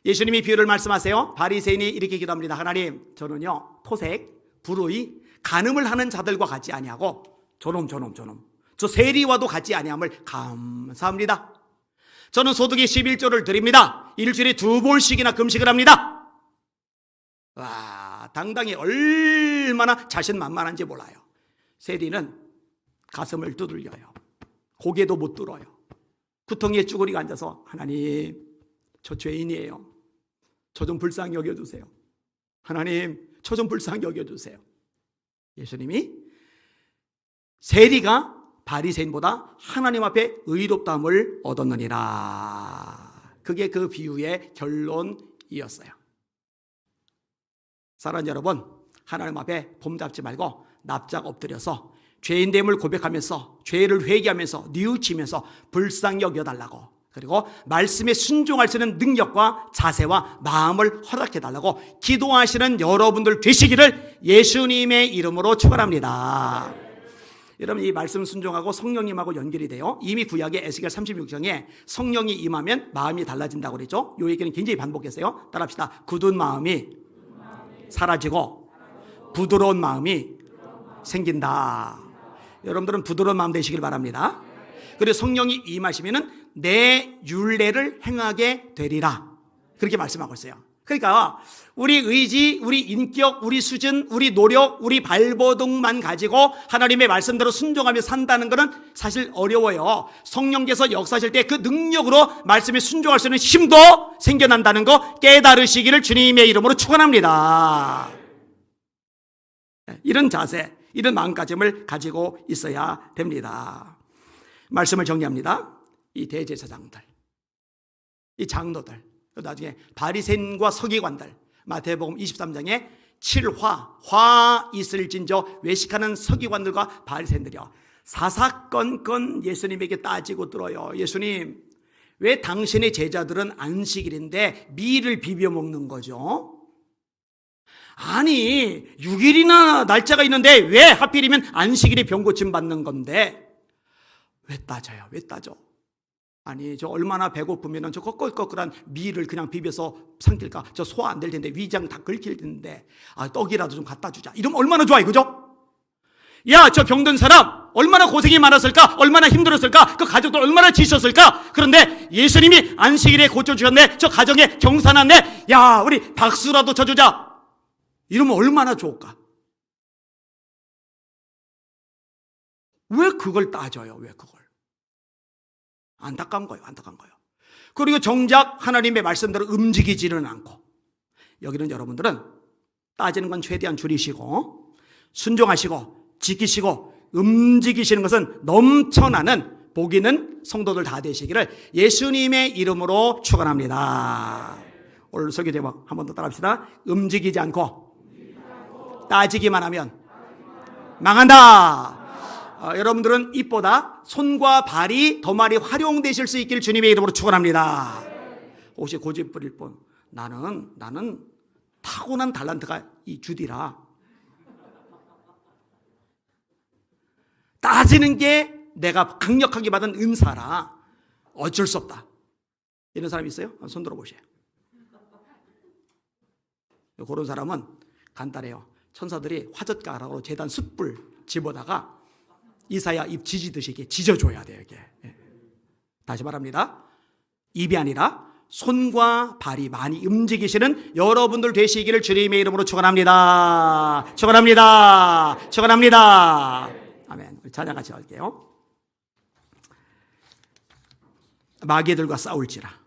예수님이 비유를 말씀하세요. 바리새인이 이렇게 기도합니다. 하나님, 저는요 토색, 불의, 간음을 하는 자들과 같지 아니하고 저놈 저 세리와도 같지 아니함을 감사합니다. 저는 소득의 11조를 드립니다. 일주일에 2번씩이나 금식을 합니다. 와, 당당히 얼마나 자신만만한지 몰라요. 세리는 가슴을 두들겨요. 고개도 못 들어요. 구덩이에 쭈그리고 앉아서 하나님, 저 죄인이에요. 저 좀 불쌍히 여겨주세요. 하나님, 저 좀 불쌍히 여겨주세요. 예수님이 세리가 바리새인보다 하나님 앞에 의롭다함을 얻었느니라. 그게 그 비유의 결론이었어요. 사랑하는 여러분, 하나님 앞에 폼잡지 말고 납작 엎드려서 죄인됨을 고백하면서 죄를 회개하면서 뉘우치면서 불쌍히 여겨달라고, 그리고 말씀에 순종할 수 있는 능력과 자세와 마음을 허락해달라고 기도하시는 여러분들 되시기를 예수님의 이름으로 축원합니다. 여러분, 이 말씀 순종하고 성령님하고 연결이 돼요. 이미 구약의 에스겔 36장에 성령이 임하면 마음이 달라진다고 그랬죠. 이 얘기는 굉장히 반복했어요. 따라합시다. 굳은 마음이 사라지고 부드러운 마음이 생긴다. 여러분들은 부드러운 마음 되시길 바랍니다. 그리고 성령이 임하시면은 내 율례를 행하게 되리라. 그렇게 말씀하고 있어요. 그러니까 우리 의지, 우리 인격, 우리 수준, 우리 노력, 우리 발버둥만 가지고 하나님의 말씀대로 순종하며 산다는 것은 사실 어려워요. 성령께서 역사하실 때 그 능력으로 말씀에 순종할 수 있는 힘도 생겨난다는 거 깨달으시기를 주님의 이름으로 축원합니다. 이런 자세, 이런 마음가짐을 가지고 있어야 됩니다. 말씀을 정리합니다. 이 대제사장들, 이 장로들, 나중에 바리새인과 서기관들, 마태복음 23장에 7화, 화 있을진저 외식하는 서기관들과 바리새인들이요, 사사건건 예수님에게 따지고 들어요. 예수님, 왜 당신의 제자들은 안식일인데 밀을 비벼 먹는 거죠? 아니, 6일이나 날짜가 있는데 왜 하필이면 안식일에 병고침 받는 건데 왜 따져요? 왜 따져? 아니, 저 얼마나 배고프면 저 꺼끌꺼끌한 밀을 그냥 비벼서 삼킬까? 저 소화 안 될 텐데, 위장 다 긁힐 텐데, 떡이라도 좀 갖다 주자. 이러면 얼마나 좋아요, 그죠? 야, 저 병든 사람 얼마나 고생이 많았을까? 얼마나 힘들었을까? 그 가족들 얼마나 지쳤을까? 그런데 예수님이 안식일에 고쳐주셨네. 저 가정에 경사났네. 야, 우리 박수라도 쳐주자. 이러면 얼마나 좋을까? 왜 그걸 따져요? 왜 그걸? 안타까운 거예요. 안타까운 거예요. 그리고 정작 하나님의 말씀대로 움직이지는 않고, 여기는 여러분들은 따지는 건 최대한 줄이시고 순종하시고 지키시고 움직이시는 것은 넘쳐나는 복 있는 성도들 다 되시기를 예수님의 이름으로 축원합니다. 오늘 설교 제목 한 번 더 따라합시다. 움직이지 않고 따지기만 하면 망한다. 여러분들은 입보다 손과 발이 더 많이 활용되실 수 있기를 주님의 이름으로 축원합니다. 혹시 고집 부릴 분, 나는 타고난 달란트가 이 주디라, 따지는 게 내가 강력하게 받은 은사라 어쩔 수 없다, 이런 사람 있어요? 손 들어보세요. 그런 사람은 간단해요. 천사들이 화젓가락으로 제단 숯불 집어다가 이사야 입 지지듯이 이렇게 지져줘야 돼요. 이게. 다시 말합니다. 입이 아니라 손과 발이 많이 움직이시는 여러분들 되시기를 주님의 이름으로 축원합니다. 축원합니다. 축원합니다. 아멘. 우리 찬양 같이 할게요. 마귀들과 싸울지라.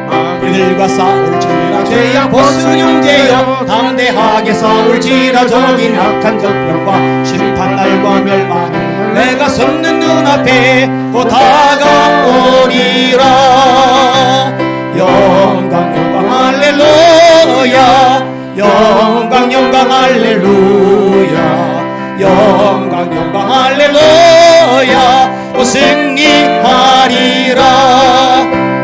마귀들과 싸울지라 죄악 벗은 형제여 담대하게 싸울지라 적인 악한 적병과 심판날과 멸망은 내가 섰는 눈앞에 곧 다가오리라. 영광 영광 할렐루야 영광 영광 할렐루야 영광 영광 할렐루야 곧 승리하리라.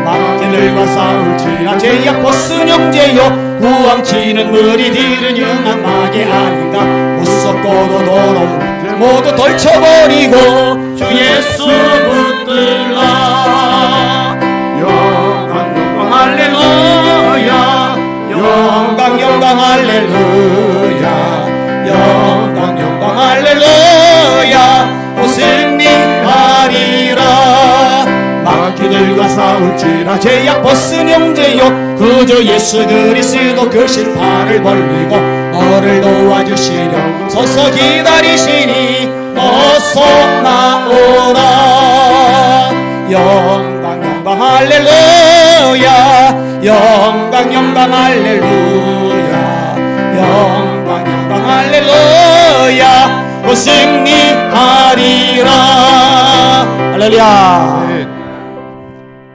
마귀들과 싸울지라 죄악 벗은 형제여 구왕치는 무리들은 흉한 마귀 아닌가. 무섭고도 더러운 들 모두 덜쳐버리고 주 예수 붙들라. 영광 영광 할렐루야 영광 영광 할렐루야 영광 영광 할렐루야 곧 승리하리라. 마귀들과 싸울지라 죄악 벗은 형제여 그저 예수 그리스도 그 심판을 벌리고 너를 도와주시려 서서 기다리시니 어서 나오라. 영광 영광 할렐루야 영광 영광 할렐루야 영광 영광 할렐루야 곧 승리하리라. 할렐루야.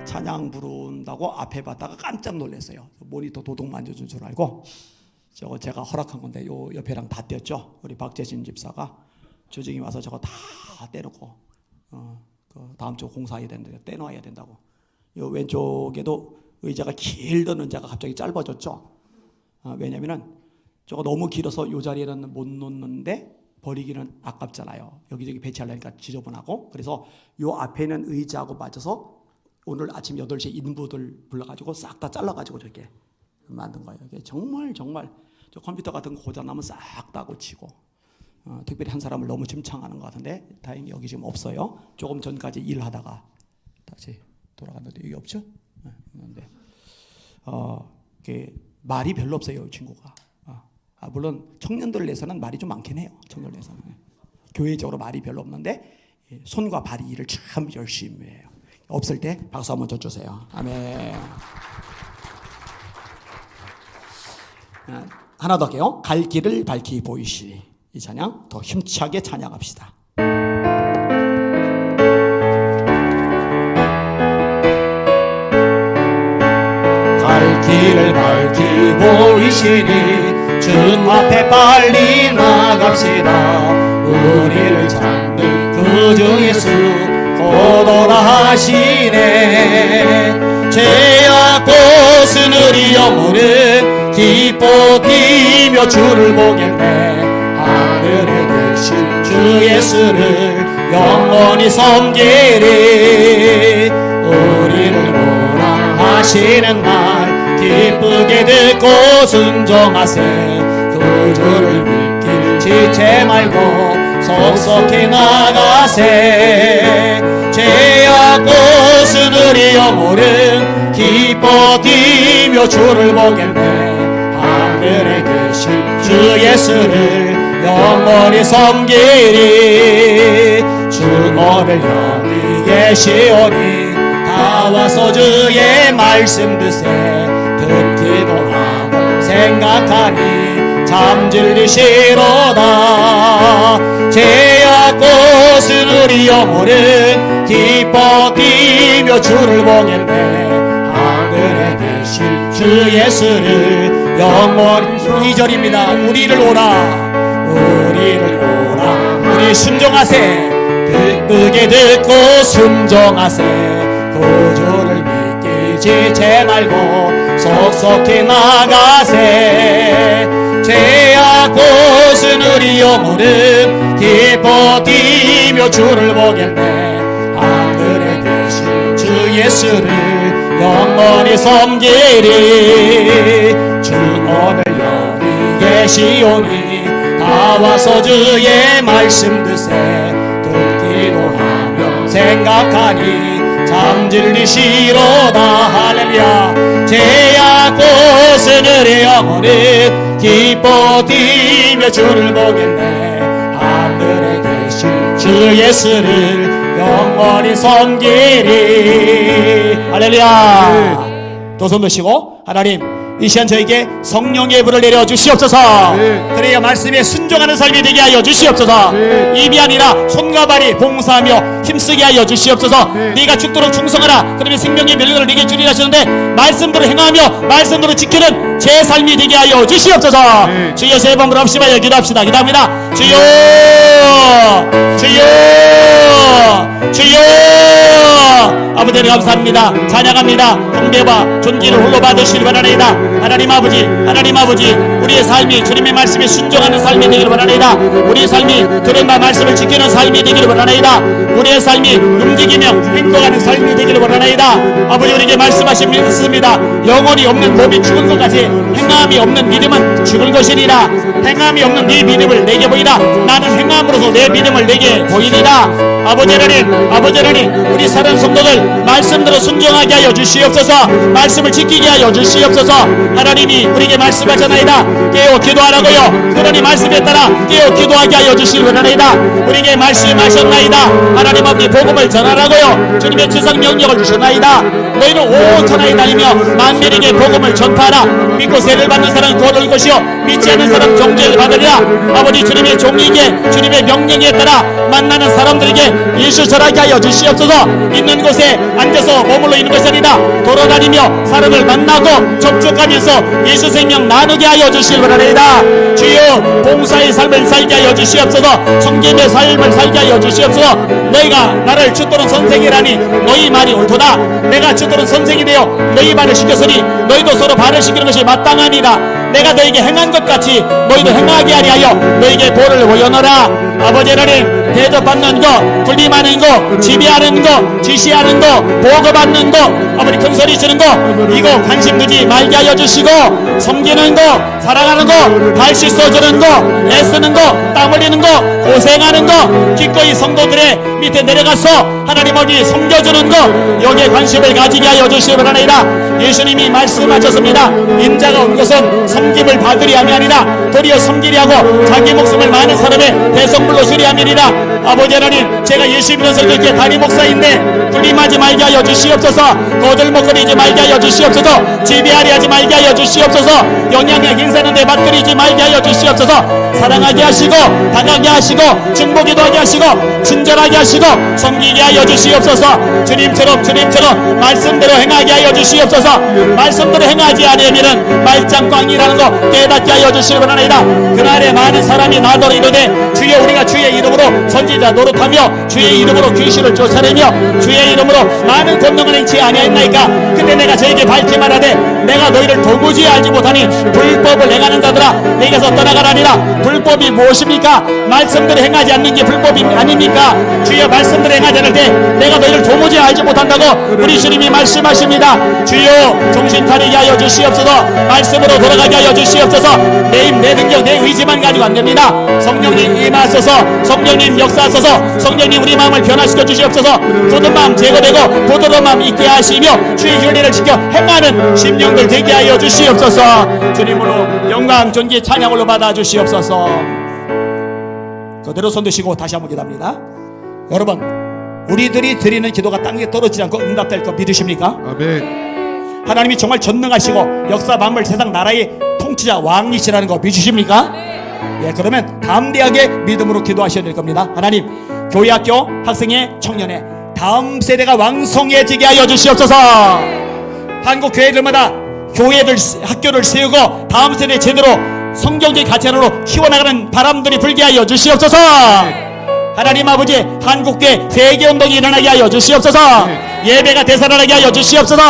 찬양 부른다고 앞에 봤다가 깜짝 놀랐어요. 모니터 도둑 만져준 줄 알고. 저거 제가 허락한 건데 요 옆에랑 다 떼었죠. 우리 박재신 집사가 조정이 와서 저거 다 떼놓고 그 다음 주 공사해야 되는데 떼놓아야 된다고. 요 왼쪽에도 의자가 길던 의자가 갑자기 짧아졌죠. 왜냐면은 저거 너무 길어서 요 자리에는 못 놓는데 버리기는 아깝잖아요. 여기저기 배치하려니까 지저분하고. 그래서 요 앞에 있는 의자하고 맞춰서 오늘 아침 8시에 인부들 불러가지고 싹 다 잘라가지고 저렇게 만든 거예요. 이게 정말 저 컴퓨터 같은 거 고장나면 싹 다 고치고. 특별히 한 사람을 너무 찜창하는 것 같은데 다행히 여기 지금 없어요. 조금 전까지 일하다가 다시 돌아갔는데 여기 없죠? 있는데 말이 별로 없어요, 이 친구가. 물론 청년들 내에서는 말이 좀 많긴 해요. 청년들 내에서는 교회적으로 말이 별로 없는데 손과 발이 일을 참 열심히 해요. 없을 때 박수 한번 쳐주세요. 아멘. 하나 더 할게요. 갈 길을 밝히 보이시리. 이 찬양 더 힘차게 찬양합시다. 갈 길을 밝히 보이시니 주님 앞에 빨리 나갑시다. 우리를 찾는 구주 예수 오도라 하시네. 죄악 벗은 우리 영혼은 기뻐 뛰며 주를 보겠네. 하늘에 계신 주 예수를 영원히 섬기리. 우리를 보라 하시는 말 기쁘게 듣고 순종하세. 구주를 믿길 지체 말고 속속히 나가세. 죄악 곳은 우리 영혼은 기뻐 뛰며 주를 보겠네. 하늘에 계신 주 예수를 영원히 섬기리. 주 오늘 여기 계시오니 다 와서 주의 말씀 드세. 듣기도 하고 생각하니 잠들리시로다. 죄악 곳은 우리 영혼은 기뻐 뛰며 주를 보겠네. 하늘에 계신 주 예수를 영원히. 2절입니다. 우리를 오라, 우리를 오라. 우리 순종하세. 기쁘게 듣고 순종하세. 구주를 믿기지 말고 속속히 나가세. 죄악 곳은 우리 영혼은 기뻐 뛰며 주를 보겠네. 하늘에 계신 주 예수를 영원히 섬기리. 주 오늘 여기 계시오니 다 와서 주의 말씀 드세. 듣기도 하며 생각하니 잠들리시로다. 할렐루야. 죄악 곳은 우리 영혼은 기뻐 뛰며 주를 보겠네. 하늘에 계신 주 예수를 영원히 섬기리. 할렐루야. 두 손 드시고, 하나님 이 시간 저에게 성령의 불을 내려 주시옵소서. 그래야 말씀에 순종하는 삶이 되게 하여 주시옵소서. 입이 아니라 손과 발이 봉사하며 힘쓰게 하여 주시옵소서. 네가 죽도록 충성하라. 그러면 생명의 멸류관을 네게 주리라 하셨는데 말씀대로 행하며 말씀대로 지키는 제 삶이 되게 하여 주시옵소서. 주여 세 번 부릅시다. 기도합시다. 기도합니다. 주여, 주여, 주여. 아버지 감사합니다. 찬양합니다. 경배와 존귀를 홀로 받으시길 바라나이다. 하나님 아버지, 하나님 아버지, 우리의 삶이 주님의 말씀에 순종하는 삶이 되기를 바라나이다. 우리의 삶이 들은 바 말씀을 지키는 삶이 되기를 바라나이다. 우리의 삶이 움직이며 행동하는 삶이 되기를 바라나이다. 아버지, 우리에게 말씀하신 믿습니다. 영혼이 없는 몸이 죽은 것 같이 행함이 없는 믿음은 죽은 것이니라. 행함이 없는 네 믿음을 내게 보이라. 나는 행함으로서 내 믿음을 내게 보이리라. 아버지 하나님, 아버지 하나님, 우리 사랑 성도들 말씀대로 순종하게 하여 주시옵소서. 말씀을 지키게 하여 주시옵소서. 하나님이 우리에게 말씀하셨나이다. 깨어 기도하라고요. 그러니 말씀에 따라 깨어 기도하게 하여 주시길 원하나이다. 우리에게 말씀하셨나이다. 하나님 아버지 복음을 전하라고요. 주님의 지상 명령을 주셨나이다. 너희는 온 천하에 다니며 만민에게 복음을 전파하라. 믿고 세를 받는 사람은 구원을 것이요 믿지 않는 사람 정죄를 받으리라. 아버지, 주님의 종에게 주님의 명령에 따라 만나는 사람들에게 예수 전하게 하여 주시옵소서. 있는 곳에 앉아서 머물러 있는 것이 아니라 돌아다니며 사람을 만나고 접촉하면서 예수 생명 나누게 하여 주시길 바라나이다. 주여, 봉사의 삶을 살게 하여 주시옵소서. 섬김의 삶을 살게 하여 주시옵소서. 너희가 나를 주도는 선생이라니 너희 말이 옳도다. 내가 주도는 선생이 되어 너희 말을 시켰으니 너희도 서로 말을 시키는 것이 마땅하니라. 내가 너에게 행한 것 같이 너희도 행하게 하리 하여 너에게 볼을 보여노라. 아버지 하나님, 대접받는 거, 군림하는 거, 지배하는 거, 지시하는 거, 보고받는 거, 아버지 큰소리 치는 거, 이거 관심 두지 말게 하여 주시고, 섬기는 거, 사랑하는 거, 발 씻어주는 거, 애쓰는 거, 땀 흘리는 거, 고생하는 거, 기꺼이 성도들의 밑에 내려가서 하나님 아버지 섬겨주는 거, 여기에 관심을 가지게 하여 주시기 바라나이다. 예수님이 말씀하셨습니다. 인자가 온 것은 섬김을 받으리 함이 아니라 도리어 섬기리 하고 자기 목숨을 많은 사람의 대성물로 주리 함이니라. 아버지 하나님, 제가 예수 믿는 성도께 다리 목사인데 군림하지 말게 하여 주시옵소서. 거들먹거리지 말게 하여 주시옵소서. 지배하리 하지 말게 하여 주시옵소서. 영향력 행사하는데 맞들이지 말게 하여 주시옵소서. 사랑하게 하시고 다가게 하시고 중보기도 하게 하시고 친절하게 하시고 섬기게 하여 주시옵소서. 주님처럼 말씀대로 행하게 하여 주시옵소서. 말씀대로 행하지 아니하면 말짱꽝이라는 거 깨닫게 하여 주시기 바라나이다. 그날에 많은 사람이 나더러 이르되 주여, 우리가 주의 이름으로 선지자 노릇하며 주의 이름으로 귀신을 쫓아내며 주의 이름으로 많은 권능을 행치 아니하였나이까. 그때 내가 저에게 밝히 말하되 내가 너희를 도무지 알지 못하니 불법을 행하는 자들아 내게서 떠나가라니라. 불법이 무엇입니까? 말씀대로 행하지 않는 게 불법이 아닙니까? 주여, 말씀대로 행하지 않을 때 내가 너희를 도무지 알지 못한다고 우리 주님이 말씀하십니다. 주여, 정신 차리게 하여 주시옵소서. 말씀으로 돌아가게 하여 주시옵소서. 내 힘, 내 능력, 내 의지만 가지고 안 됩니다. 성령님 임하소서. 주시옵소서. 성령님 역사하소서. 성령님 우리 마음을 변화시켜 주시옵소서. 굳은 마음 제거되고 부드러운 마음 있게 하시며 주의 율례를 지켜 행하는 심령들 되게 하여 주시옵소서. 주님으로 영광 존귀 찬양으로 받아 주시옵소서. 그대로 손 드시고 다시 한번 기도합니다. 여러분, 우리들이 드리는 기도가 땅에 떨어지지 않고 응답될 거 믿으십니까? 아멘. 하나님이 정말 전능하시고 역사 만물 세상 나라의 통치자 왕이시라는 거 믿으십니까? 예, 그러면 담대하게 믿음으로 기도하셔야 될 겁니다. 하나님, 교회 학교 학생회 청년회 다음 세대가 왕성해지게 하여 주시옵소서. 한국 교회들마다 교회들 학교를 세우고 다음 세대 제대로 성경적 가치로 키워나가는 바람들이 불게 하여 주시옵소서. 하나님 아버지, 한국교회 세계운동이 일어나게 하여 주시옵소서. 예배가 되살아나게 하여 주시옵소서.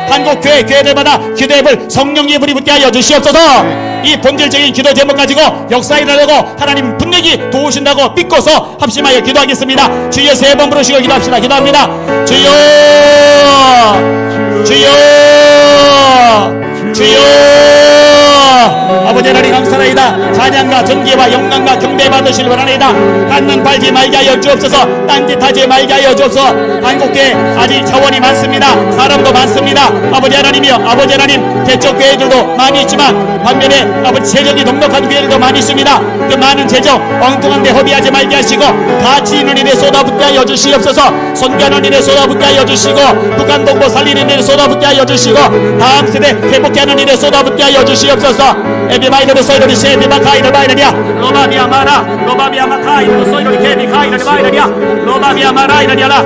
한국교회 교회들마다 기도의 성령의 불이 붙게 하여 주시옵소서. 이 본질적인 기도 제목 가지고 역사 일하려고 하나님 분명히 도우신다고 믿고서 합심하여 기도하겠습니다. 주여 세 번 부르시고 기도합시다. 기도합니다. 주여, 주여, 주여. 아버지 하나님 감사합니다. 찬양과 전기와 영광과 경배 받으실 원하나이다. 갖는 팔지 말게 하여 주옵소서. 딴짓하지 말게 하여 주옵소서. 한국교회 아직 자원이 많습니다. 사람도 많습니다. 아버지 하나님이여, 아버지 하나님, 개척 교회들도 많이 있지만 반면에 아버지 재정이 넉넉한 교회들도 많이 있습니다. 그 많은 재정 엉뚱한 데 허비하지 말게 하시고 가치 있는 일에 쏟아붓게 하여 주시옵소서. 선교하는 일에 쏟아붓게 하여 주시고 북한 동포 살리는 일에 쏟아붓게 하여 주시고 다음 세대 회복케 하는 일에 쏟아붓게 하여 주시옵소서. 에비마이너드 소이로리 셰비마카이르 바이르리아 로바비아 마라 로바비아 마카이르 소이로리 케비카이르 바이르리아 로바비아 마라이르리아라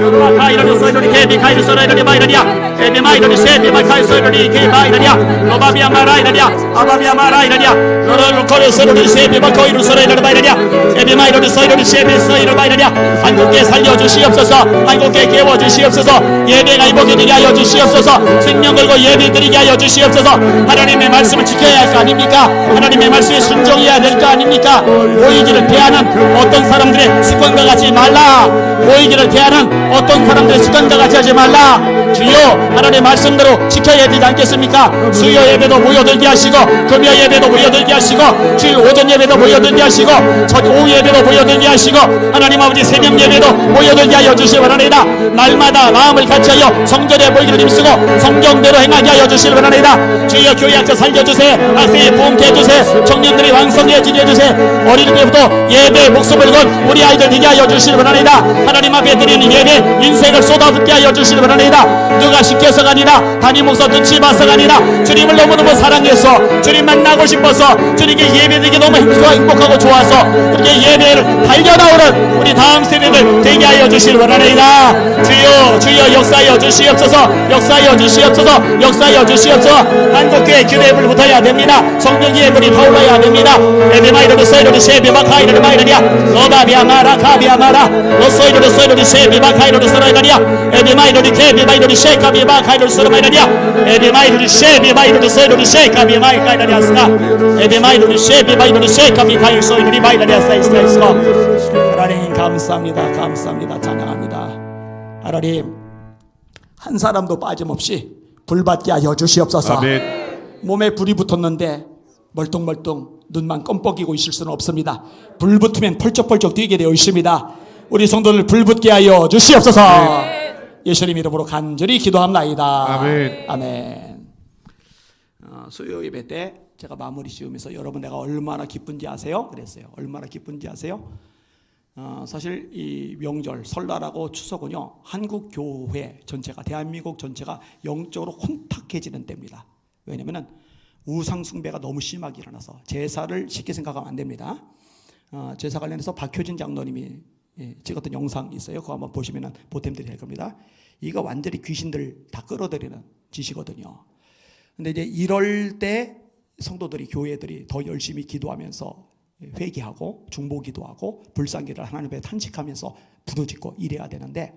로바카이르 소이로리 케비카이르 소이로리 바이르리아 에비마이너드 셰비마카이르 소이로리 케바이르리아 로바비아 마라이르리아 아바비아 마라이르리아 로로코르 소이로리 셰비마카이르 소이로리 바이르리아 에비마이너드 소이로리 셰비 소이로리 바이르리아 한국에 살려주시옵소서. 한국에 깨워주시옵소서. 예배가 이복이 되게 하여 주시옵소서. 생명 걸고 예배 드리게 하여 주시옵소서. 하나님의 말씀을 지켜야 할 거 아닙니까? 하나님의 말씀에 순종해야 될 거 아닙니까? 보이기를 대하는 어떤 사람들의 습관과 같이 말라. 보이기를 대하는 어떤 사람들의 습관과 같이 하지 말라. 주여, 하나님의 말씀대로 지켜야 되지 않겠습니까? 수요 예배도 모여들게 하시고 금요 예배도 모여들게 하시고 주일 오전 예배도 모여들게 하시고 오후 예배도 모여들게 하시고 하나님 아버지 새벽 예배도 모여들게 하여 주시기 바랍니다. 날마다 마음을 같이하여 성전에 모이기를 힘쓰고 성경대로 행하게 하여 주시기 바랍니다. 주여 교회 학교 살려주세요. 학생의 부흥케 해주세요. 청년들이 왕성해지게 해주세요. 어릴 때부터 예배에 목숨을 건 우리 아이들 되게 하여 주시기 바랍니다. 하나님 앞에 드리는 예배 인생을 쏟아붓게 하여 주시기 바랍니다. 누가 시켜서가 아니라 담임 목사 눈치 봐서가 아니라 주님을 너무너무 사랑해서 주님 만나고 싶어서 주님께 예배드리기 너무 행복하고 좋아서 그렇게 예배를 달려나오는 우리 다음 세대들 되게 하여 주시기 바랍니다. 주여, 주여 역사하여 주시옵소서. 역사하여 주시옵소서. 역사하여 주시옵소서. 한국교회 기도의 불 붙어야 됩니다. 성령의 불이 타올라야 됩니다. 에비마이르드 소이르드 셰비바카이르드 마이르리아 로바비아 마라 카비아 마라 로소이르드 소이르드 셰비바카이르드 소라이르리아 에비마이르드 케비마이르드 셰카비바카이르드 소라이르리아 에비마이르드 셰비마이르드 소이르드 셰카비마이르리아 스카 에비마이르드 셰비마이르드 셰카비카이르드 소이르디 마이르리아 사이스카이스카. 하나님 감사합니다. 감사합니다. 찬양합니다. 하나님, 한 사람도 빠짐없이 불받게 하여 주시옵소서. 아멘. 몸에 불이 붙었는데 멀뚱멀뚱 눈만 껌뻑이고 있을 수는 없습니다. 불 붙으면 펄쩍펄쩍 뛰게 되어 있습니다. 우리 성도들 불 붙게 하여 주시옵소서. 예수님 이름으로 간절히 기도합나이다. 아멘. 아멘. 수요 예배 때 제가 마무리 지으면서 여러분 내가 얼마나 기쁜지 아세요? 그랬어요. 얼마나 기쁜지 아세요? 사실 이 명절 설날하고 추석은요 한국 교회 전체가 대한민국 전체가 영적으로 혼탁해지는 때입니다. 왜냐하면 우상 숭배가 너무 심하게 일어나서 제사를 쉽게 생각하면 안 됩니다. 제사 관련해서 박효진 장로님이 찍었던 영상이 있어요. 그거 한번 보시면 보탬들이 될 겁니다. 이거 완전히 귀신들 다 끌어들이는 짓이거든요. 근데 이제 이럴 때 성도들이 교회들이 더 열심히 기도하면서 회개하고 중보기도하고 불쌍기를 하나님 앞에 탄식하면서 부르짖고 이래야 되는데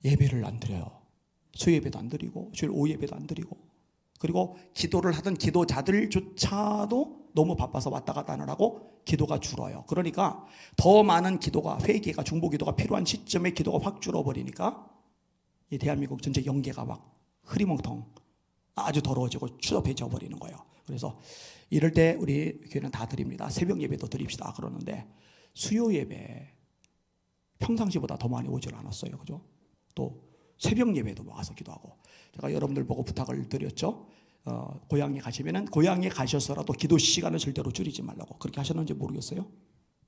예배를 안 드려요. 수예배도 안 드리고 주일 오후 예배도 안 드리고 그리고 기도를 하던 기도자들조차도 너무 바빠서 왔다 갔다 하느라고 기도가 줄어요. 그러니까 더 많은 기도가 회개가 중보기도가 필요한 시점에 기도가 확 줄어버리니까 이 대한민국 전체 영계가 막 흐리멍텅 아주 더러워지고 추접해져 버리는 거예요. 그래서 이럴 때 우리 교회는 다 드립니다. 새벽 예배도 드립시다 그러는데 수요 예배 평상시보다 더 많이 오질 않았어요. 그죠? 또 새벽 예배도 와서 기도하고 제가 여러분들 보고 부탁을 드렸죠. 고향에 가시면은 고향에 가셔서라도 기도 시간을 절대로 줄이지 말라고. 그렇게 하셨는지 모르겠어요.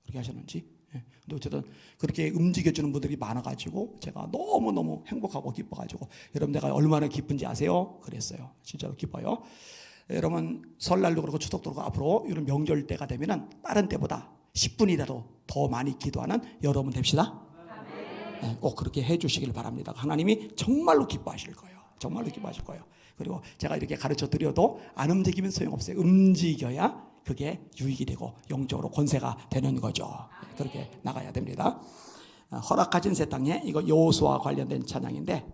그렇게 하셨는지. 예. 근데 어쨌든 그렇게 움직여주는 분들이 많아가지고 제가 너무너무 행복하고 기뻐가지고 여러분 내가 얼마나 기쁜지 아세요? 그랬어요. 진짜로 기뻐요. 여러분 설날도 그렇고 추석도 그렇고 앞으로 이런 명절 때가 되면은 다른 때보다 10분이라도 더 많이 기도하는 여러분 됩시다. 네, 꼭 그렇게 해주시길 바랍니다. 하나님이 정말로 기뻐하실 거예요. 정말로 기뻐하실 거예요. 그리고 제가 이렇게 가르쳐 드려도 안 움직이면 소용없어요. 움직여야 그게 유익이 되고 영적으로 권세가 되는 거죠. 그렇게 나가야 됩니다. 허락하신 새 땅에 이거 여호수아와 관련된 찬양인데